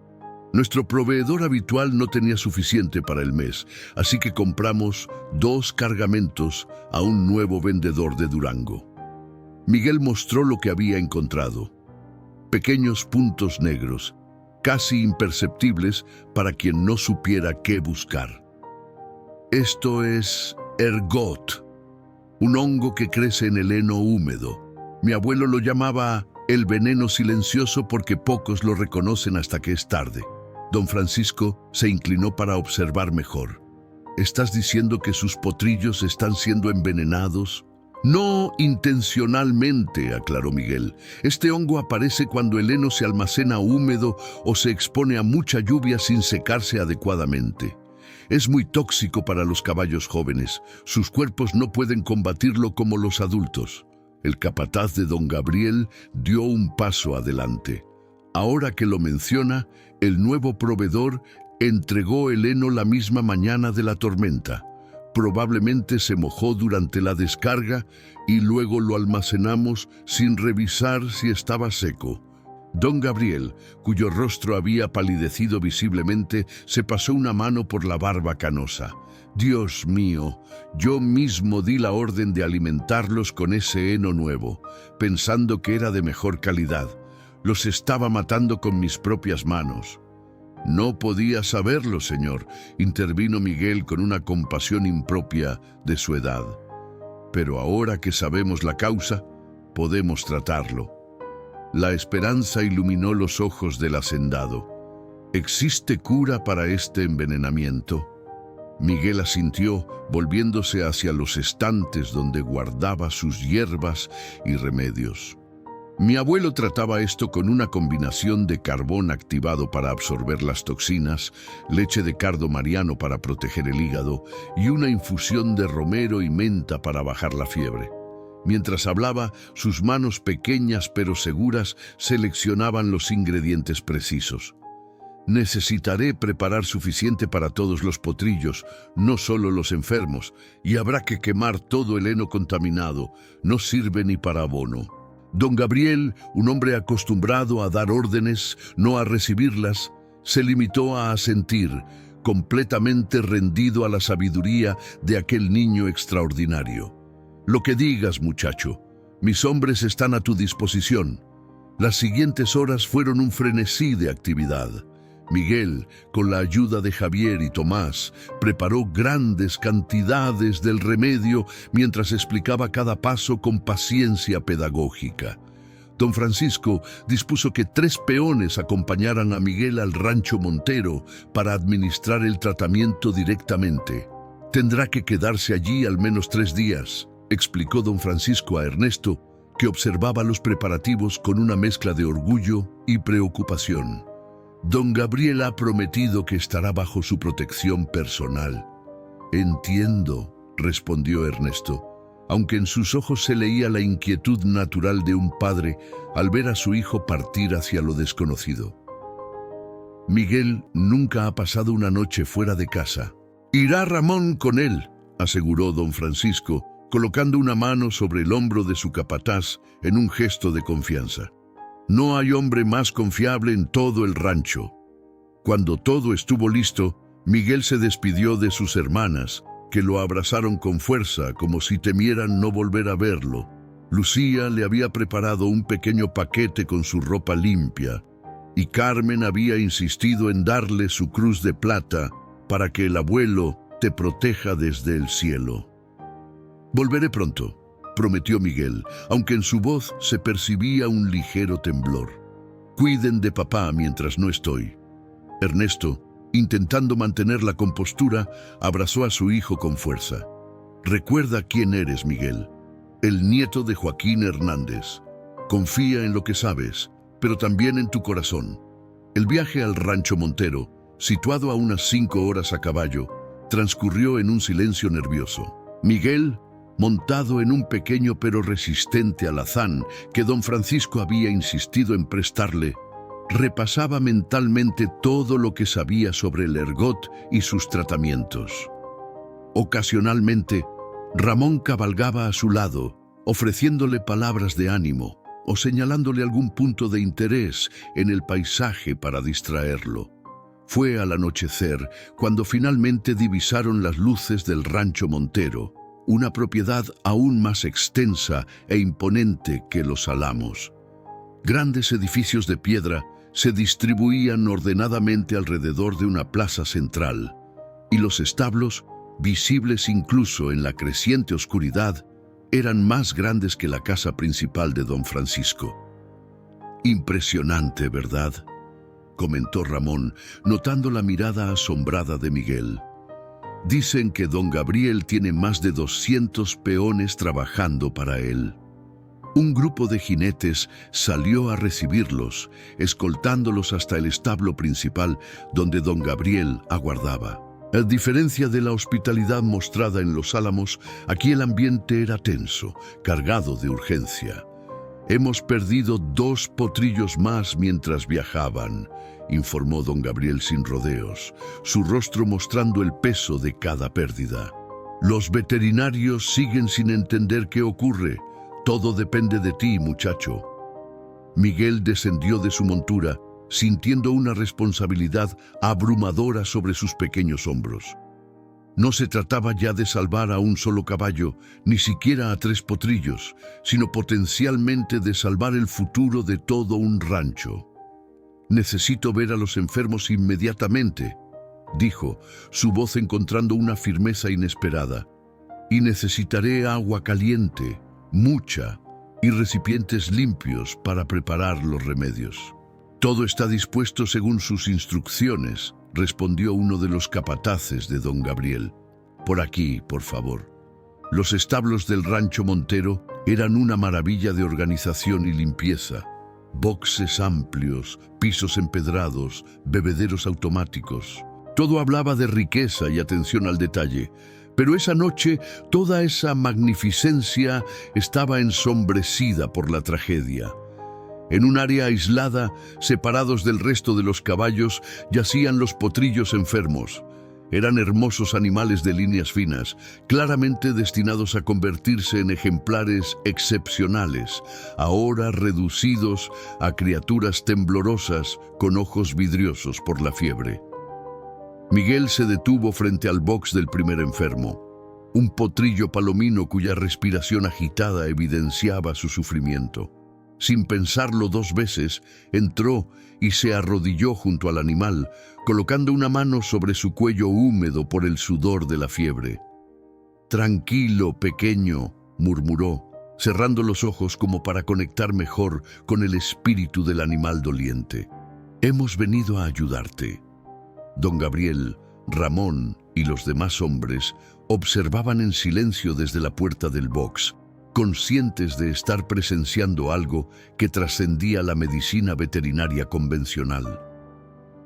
nuestro proveedor habitual no tenía suficiente para el mes, así que compramos 2 cargamentos a un nuevo vendedor de Durango». Miguel mostró lo que había encontrado. Pequeños puntos negros, casi imperceptibles para quien no supiera qué buscar. «Esto es ergot, un hongo que crece en el heno húmedo. Mi abuelo lo llamaba el veneno silencioso porque pocos lo reconocen hasta que es tarde». Don Francisco se inclinó para observar mejor. «¿Estás diciendo que sus potrillos están siendo envenenados?». «No intencionalmente», aclaró Miguel. «Este hongo aparece cuando el heno se almacena húmedo o se expone a mucha lluvia sin secarse adecuadamente. Es muy tóxico para los caballos jóvenes. Sus cuerpos no pueden combatirlo como los adultos». El capataz de don Gabriel dio un paso adelante. Ahora que lo menciona, el nuevo proveedor entregó el heno la misma mañana de la tormenta. Probablemente se mojó durante la descarga y luego lo almacenamos sin revisar si estaba seco. Don Gabriel, cuyo rostro había palidecido visiblemente, se pasó una mano por la barba canosa. Dios mío, yo mismo di la orden de alimentarlos con ese heno nuevo, pensando que era de mejor calidad. Los estaba matando con mis propias manos. No podía saberlo, señor, intervino Miguel con una compasión impropia de su edad. Pero ahora que sabemos la causa, podemos tratarlo. La esperanza iluminó los ojos del hacendado. ¿Existe cura para este envenenamiento? Miguel asintió, volviéndose hacia los estantes donde guardaba sus hierbas y remedios. Mi abuelo trataba esto con una combinación de carbón activado para absorber las toxinas, leche de cardo mariano para proteger el hígado y una infusión de romero y menta para bajar la fiebre. Mientras hablaba, sus manos pequeñas pero seguras seleccionaban los ingredientes precisos. Necesitaré preparar suficiente para todos los potrillos, no solo los enfermos, y habrá que quemar todo el heno contaminado. No sirve ni para abono. Don Gabriel, un hombre acostumbrado a dar órdenes, no a recibirlas, se limitó a asentir, completamente rendido a la sabiduría de aquel niño extraordinario. Lo que digas, muchacho, mis hombres están a tu disposición. Las siguientes horas fueron un frenesí de actividad. Miguel, con la ayuda de Javier y Tomás, preparó grandes cantidades del remedio mientras explicaba cada paso con paciencia pedagógica. Don Francisco dispuso que 3 peones acompañaran a Miguel al rancho Montero para administrar el tratamiento directamente. Tendrá que quedarse allí al menos 3 días, explicó don Francisco a Ernesto, que observaba los preparativos con una mezcla de orgullo y preocupación. Don Gabriel ha prometido que estará bajo su protección personal. Entiendo, respondió Ernesto, aunque en sus ojos se leía la inquietud natural de un padre al ver a su hijo partir hacia lo desconocido. Miguel nunca ha pasado una noche fuera de casa. Irá Ramón con él, aseguró don Francisco, colocando una mano sobre el hombro de su capataz en un gesto de confianza. No hay hombre más confiable en todo el rancho. Cuando todo estuvo listo, Miguel se despidió de sus hermanas, que lo abrazaron con fuerza, como si temieran no volver a verlo. Lucía le había preparado un pequeño paquete con su ropa limpia, y Carmen había insistido en darle su cruz de plata para que el abuelo te proteja desde el cielo. Volveré pronto, prometió Miguel, aunque en su voz se percibía un ligero temblor. Cuiden de papá mientras no estoy. Ernesto, intentando mantener la compostura, abrazó a su hijo con fuerza. Recuerda quién eres, Miguel, el nieto de Joaquín Hernández. Confía en lo que sabes, pero también en tu corazón. El viaje al rancho Montero, situado a unas 5 horas a caballo, transcurrió en un silencio nervioso. Miguel, montado en un pequeño pero resistente alazán que don Francisco había insistido en prestarle, repasaba mentalmente todo lo que sabía sobre el ergot y sus tratamientos. Ocasionalmente, Ramón cabalgaba a su lado, ofreciéndole palabras de ánimo o señalándole algún punto de interés en el paisaje para distraerlo. Fue al anochecer cuando finalmente divisaron las luces del rancho Montero, una propiedad aún más extensa e imponente que Los Álamos. Grandes edificios de piedra se distribuían ordenadamente alrededor de una plaza central, y los establos, visibles incluso en la creciente oscuridad, eran más grandes que la casa principal de don Francisco. Impresionante, ¿verdad?, comentó Ramón, notando la mirada asombrada de Miguel. Dicen que don Gabriel tiene más de 200 peones trabajando para él. Un grupo de jinetes salió a recibirlos, escoltándolos hasta el establo principal donde don Gabriel aguardaba. A diferencia de la hospitalidad mostrada en Los Álamos, aquí el ambiente era tenso, cargado de urgencia. Hemos perdido 2 potrillos más mientras viajaban, informó don Gabriel sin rodeos, su rostro mostrando el peso de cada pérdida. Los veterinarios siguen sin entender qué ocurre. Todo depende de ti, muchacho. Miguel descendió de su montura, sintiendo una responsabilidad abrumadora sobre sus pequeños hombros. No se trataba ya de salvar a un solo caballo, ni siquiera a 3 potrillos, sino potencialmente de salvar el futuro de todo un rancho. «Necesito ver a los enfermos inmediatamente», dijo, su voz encontrando una firmeza inesperada. «Y necesitaré agua caliente, mucha, y recipientes limpios para preparar los remedios». «Todo está dispuesto según sus instrucciones», respondió uno de los capataces de don Gabriel. «Por aquí, por favor». Los establos del rancho Montero eran una maravilla de organización y limpieza. Boxes amplios, pisos empedrados, bebederos automáticos. Todo hablaba de riqueza y atención al detalle. Pero esa noche, toda esa magnificencia estaba ensombrecida por la tragedia. En un área aislada, separados del resto de los caballos, yacían los potrillos enfermos. Eran hermosos animales de líneas finas, claramente destinados a convertirse en ejemplares excepcionales, ahora reducidos a criaturas temblorosas con ojos vidriosos por la fiebre. Miguel se detuvo frente al box del primer enfermo, un potrillo palomino cuya respiración agitada evidenciaba su sufrimiento. Sin pensarlo 2 veces, entró y se arrodilló junto al animal, colocando una mano sobre su cuello húmedo por el sudor de la fiebre. «Tranquilo, pequeño», murmuró, cerrando los ojos como para conectar mejor con el espíritu del animal doliente. «Hemos venido a ayudarte». Don Gabriel, Ramón y los demás hombres observaban en silencio desde la puerta del box, conscientes de estar presenciando algo que trascendía la medicina veterinaria convencional.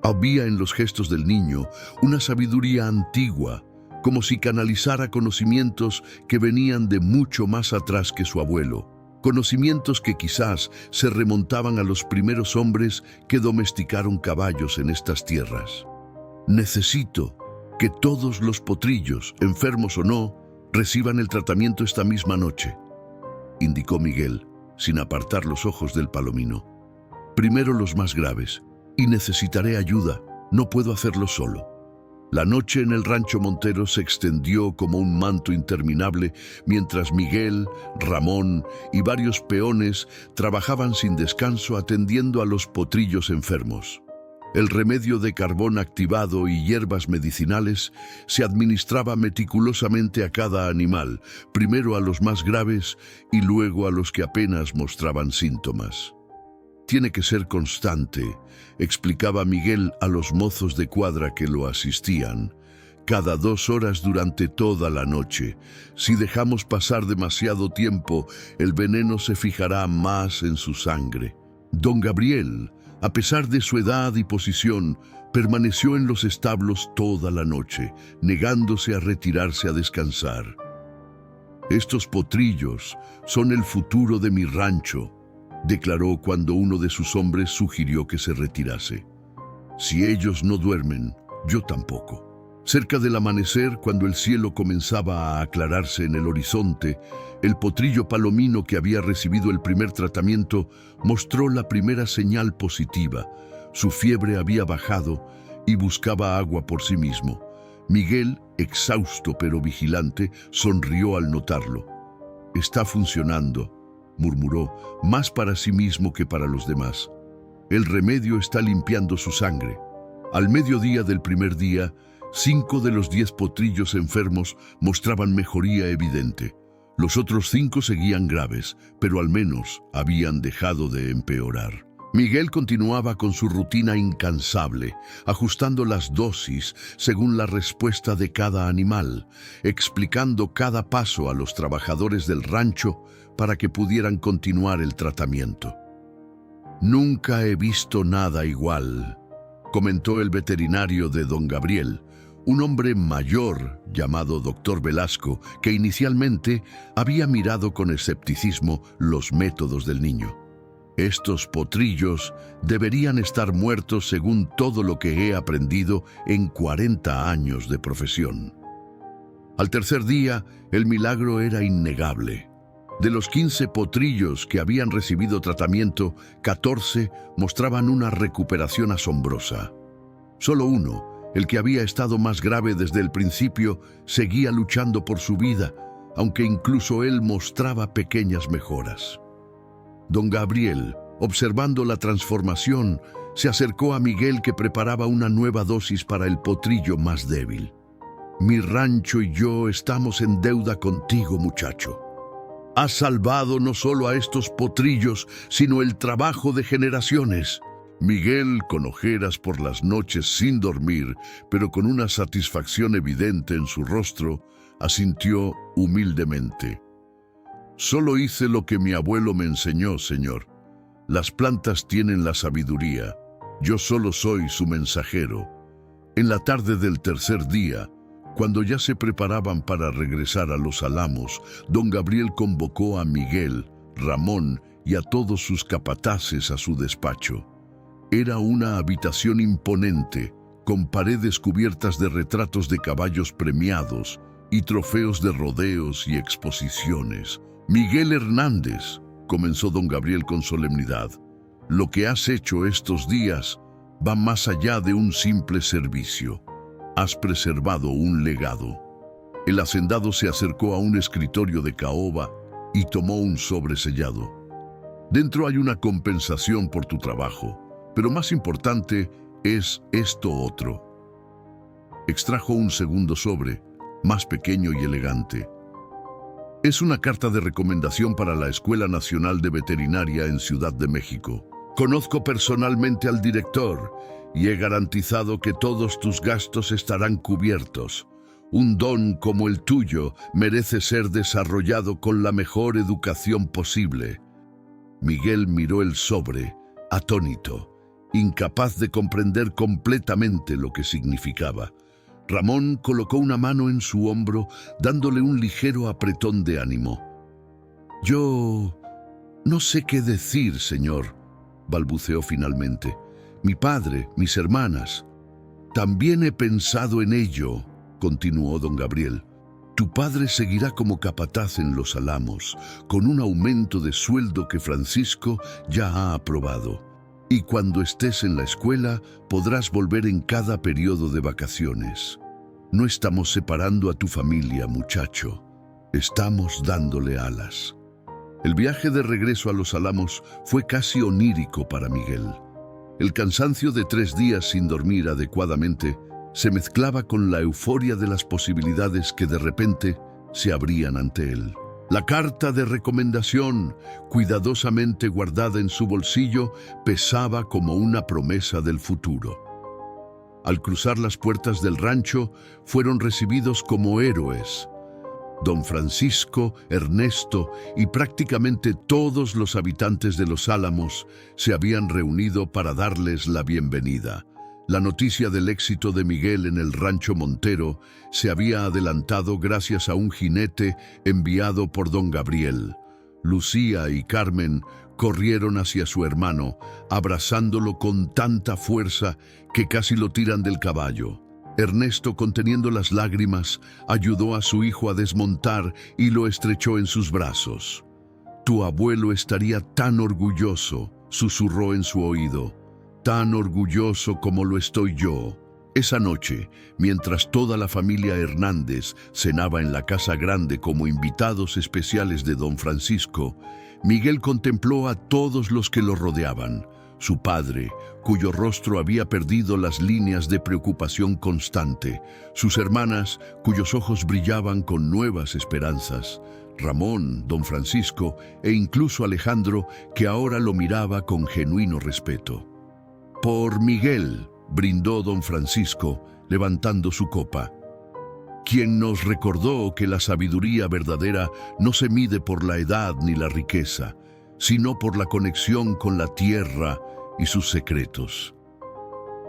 Había en los gestos del niño una sabiduría antigua, como si canalizara conocimientos que venían de mucho más atrás que su abuelo, conocimientos que quizás se remontaban a los primeros hombres que domesticaron caballos en estas tierras. «Necesito que todos los potrillos, enfermos o no, reciban el tratamiento esta misma noche», indicó Miguel, sin apartar los ojos del palomino. «Primero los más graves, y necesitaré ayuda, no puedo hacerlo solo». La noche en el rancho Montero se extendió como un manto interminable mientras Miguel, Ramón y varios peones trabajaban sin descanso atendiendo a los potrillos enfermos. El remedio de carbón activado y hierbas medicinales se administraba meticulosamente a cada animal, primero a los más graves y luego a los que apenas mostraban síntomas. «Tiene que ser constante», explicaba Miguel a los mozos de cuadra que lo asistían. «Cada 2 horas durante toda la noche. Si dejamos pasar demasiado tiempo, el veneno se fijará más en su sangre». Don Gabriel, a pesar de su edad y posición, permaneció en los establos toda la noche, negándose a retirarse a descansar. «Estos potrillos son el futuro de mi rancho», declaró cuando uno de sus hombres sugirió que se retirase. «Si ellos no duermen, yo tampoco». Cerca del amanecer, cuando el cielo comenzaba a aclararse en el horizonte, el potrillo palomino que había recibido el primer tratamiento mostró la primera señal positiva. Su fiebre había bajado y buscaba agua por sí mismo. Miguel, exhausto pero vigilante, sonrió al notarlo. «Está funcionando», murmuró, más para sí mismo que para los demás. «El remedio está limpiando su sangre». Al mediodía del primer día, 5 de los 10 potrillos enfermos mostraban mejoría evidente. Los otros 5 seguían graves, pero al menos habían dejado de empeorar. Miguel continuaba con su rutina incansable, ajustando las dosis según la respuesta de cada animal, explicando cada paso a los trabajadores del rancho para que pudieran continuar el tratamiento. «Nunca he visto nada igual», comentó el veterinario de don Gabriel, un hombre mayor llamado Doctor Velasco, que inicialmente había mirado con escepticismo los métodos del niño. Estos potrillos deberían estar muertos según todo lo que he aprendido en 40 años de profesión. Al tercer día, el milagro era innegable. De los 15 potrillos que habían recibido tratamiento, 14 mostraban una recuperación asombrosa. Solo uno, el que había estado más grave desde el principio, seguía luchando por su vida, aunque incluso él mostraba pequeñas mejoras. Don Gabriel, observando la transformación, se acercó a Miguel, que preparaba una nueva dosis para el potrillo más débil. Mi rancho y yo estamos en deuda contigo, muchacho. Has salvado no solo a estos potrillos, sino el trabajo de generaciones. Miguel, con ojeras por las noches sin dormir, pero con una satisfacción evidente en su rostro, asintió humildemente. Solo hice lo que mi abuelo me enseñó, señor. Las plantas tienen la sabiduría. Yo solo soy su mensajero. En la tarde del tercer día, cuando ya se preparaban para regresar a Los Álamos, don Gabriel convocó a Miguel, Ramón y a todos sus capataces a su despacho. Era una habitación imponente, con paredes cubiertas de retratos de caballos premiados y trofeos de rodeos y exposiciones. Miguel Hernández, comenzó don Gabriel con solemnidad, lo que has hecho estos días va más allá de un simple servicio. Has preservado un legado. El hacendado se acercó a un escritorio de caoba y tomó un sobre sellado. Dentro hay una compensación por tu trabajo, pero más importante es esto otro. Extrajo un segundo sobre, más pequeño y elegante. Es una carta de recomendación para la Escuela Nacional de Veterinaria en Ciudad de México. Conozco personalmente al director y he garantizado que todos tus gastos estarán cubiertos. Un don como el tuyo merece ser desarrollado con la mejor educación posible. Miguel miró el sobre, atónito, incapaz de comprender completamente lo que significaba. Ramón colocó una mano en su hombro, dándole un ligero apretón de ánimo. Yo no sé qué decir, señor, balbuceó finalmente. Mi padre, mis hermanas. También he pensado en ello, continuó don Gabriel. Tu padre seguirá como capataz en Los Álamos, con un aumento de sueldo que Francisco ya ha aprobado. Y cuando estés en la escuela, podrás volver en cada periodo de vacaciones. No estamos separando a tu familia, muchacho. Estamos dándole alas. El viaje de regreso a Los Álamos fue casi onírico para Miguel. El cansancio de 3 días sin dormir adecuadamente se mezclaba con la euforia de las posibilidades que de repente se abrían ante él. La carta de recomendación, cuidadosamente guardada en su bolsillo, pesaba como una promesa del futuro. Al cruzar las puertas del rancho, fueron recibidos como héroes. Don Francisco, Ernesto y prácticamente todos los habitantes de Los Álamos se habían reunido para darles la bienvenida. La noticia del éxito de Miguel en el rancho Montero se había adelantado gracias a un jinete enviado por don Gabriel. Lucía y Carmen corrieron hacia su hermano, abrazándolo con tanta fuerza que casi lo tiran del caballo. Ernesto, conteniendo las lágrimas, ayudó a su hijo a desmontar y lo estrechó en sus brazos. Tu abuelo estaría tan orgulloso, susurró en su oído. Tan orgulloso como lo estoy yo. Esa noche, mientras toda la familia Hernández cenaba en la casa grande como invitados especiales de don Francisco, Miguel contempló a todos los que lo rodeaban. Su padre, cuyo rostro había perdido las líneas de preocupación constante, sus hermanas, cuyos ojos brillaban con nuevas esperanzas, Ramón, don Francisco e incluso Alejandro, que ahora lo miraba con genuino respeto. Por Miguel, brindó don Francisco, levantando su copa, quien nos recordó que la sabiduría verdadera no se mide por la edad ni la riqueza, sino por la conexión con la tierra y sus secretos.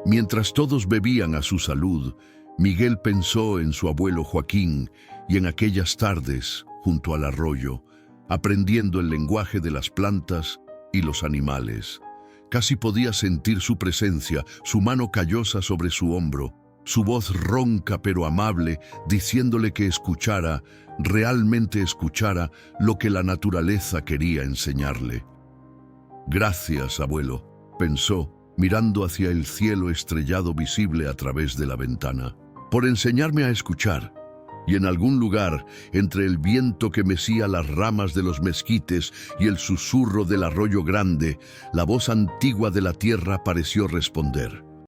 Mientras todos bebían a su salud, Miguel pensó en su abuelo Joaquín y en aquellas tardes junto al arroyo, aprendiendo el lenguaje de las plantas y los animales. Casi podía sentir su presencia, su mano callosa sobre su hombro, su voz ronca pero amable, diciéndole que escuchara, realmente escuchara lo que la naturaleza quería enseñarle. «Gracias, abuelo», pensó, mirando hacia el cielo estrellado visible a través de la ventana, «por enseñarme a escuchar». Y en algún lugar, entre el viento que mecía las ramas de los mezquites y el susurro del arroyo grande, la voz antigua de la tierra pareció responder.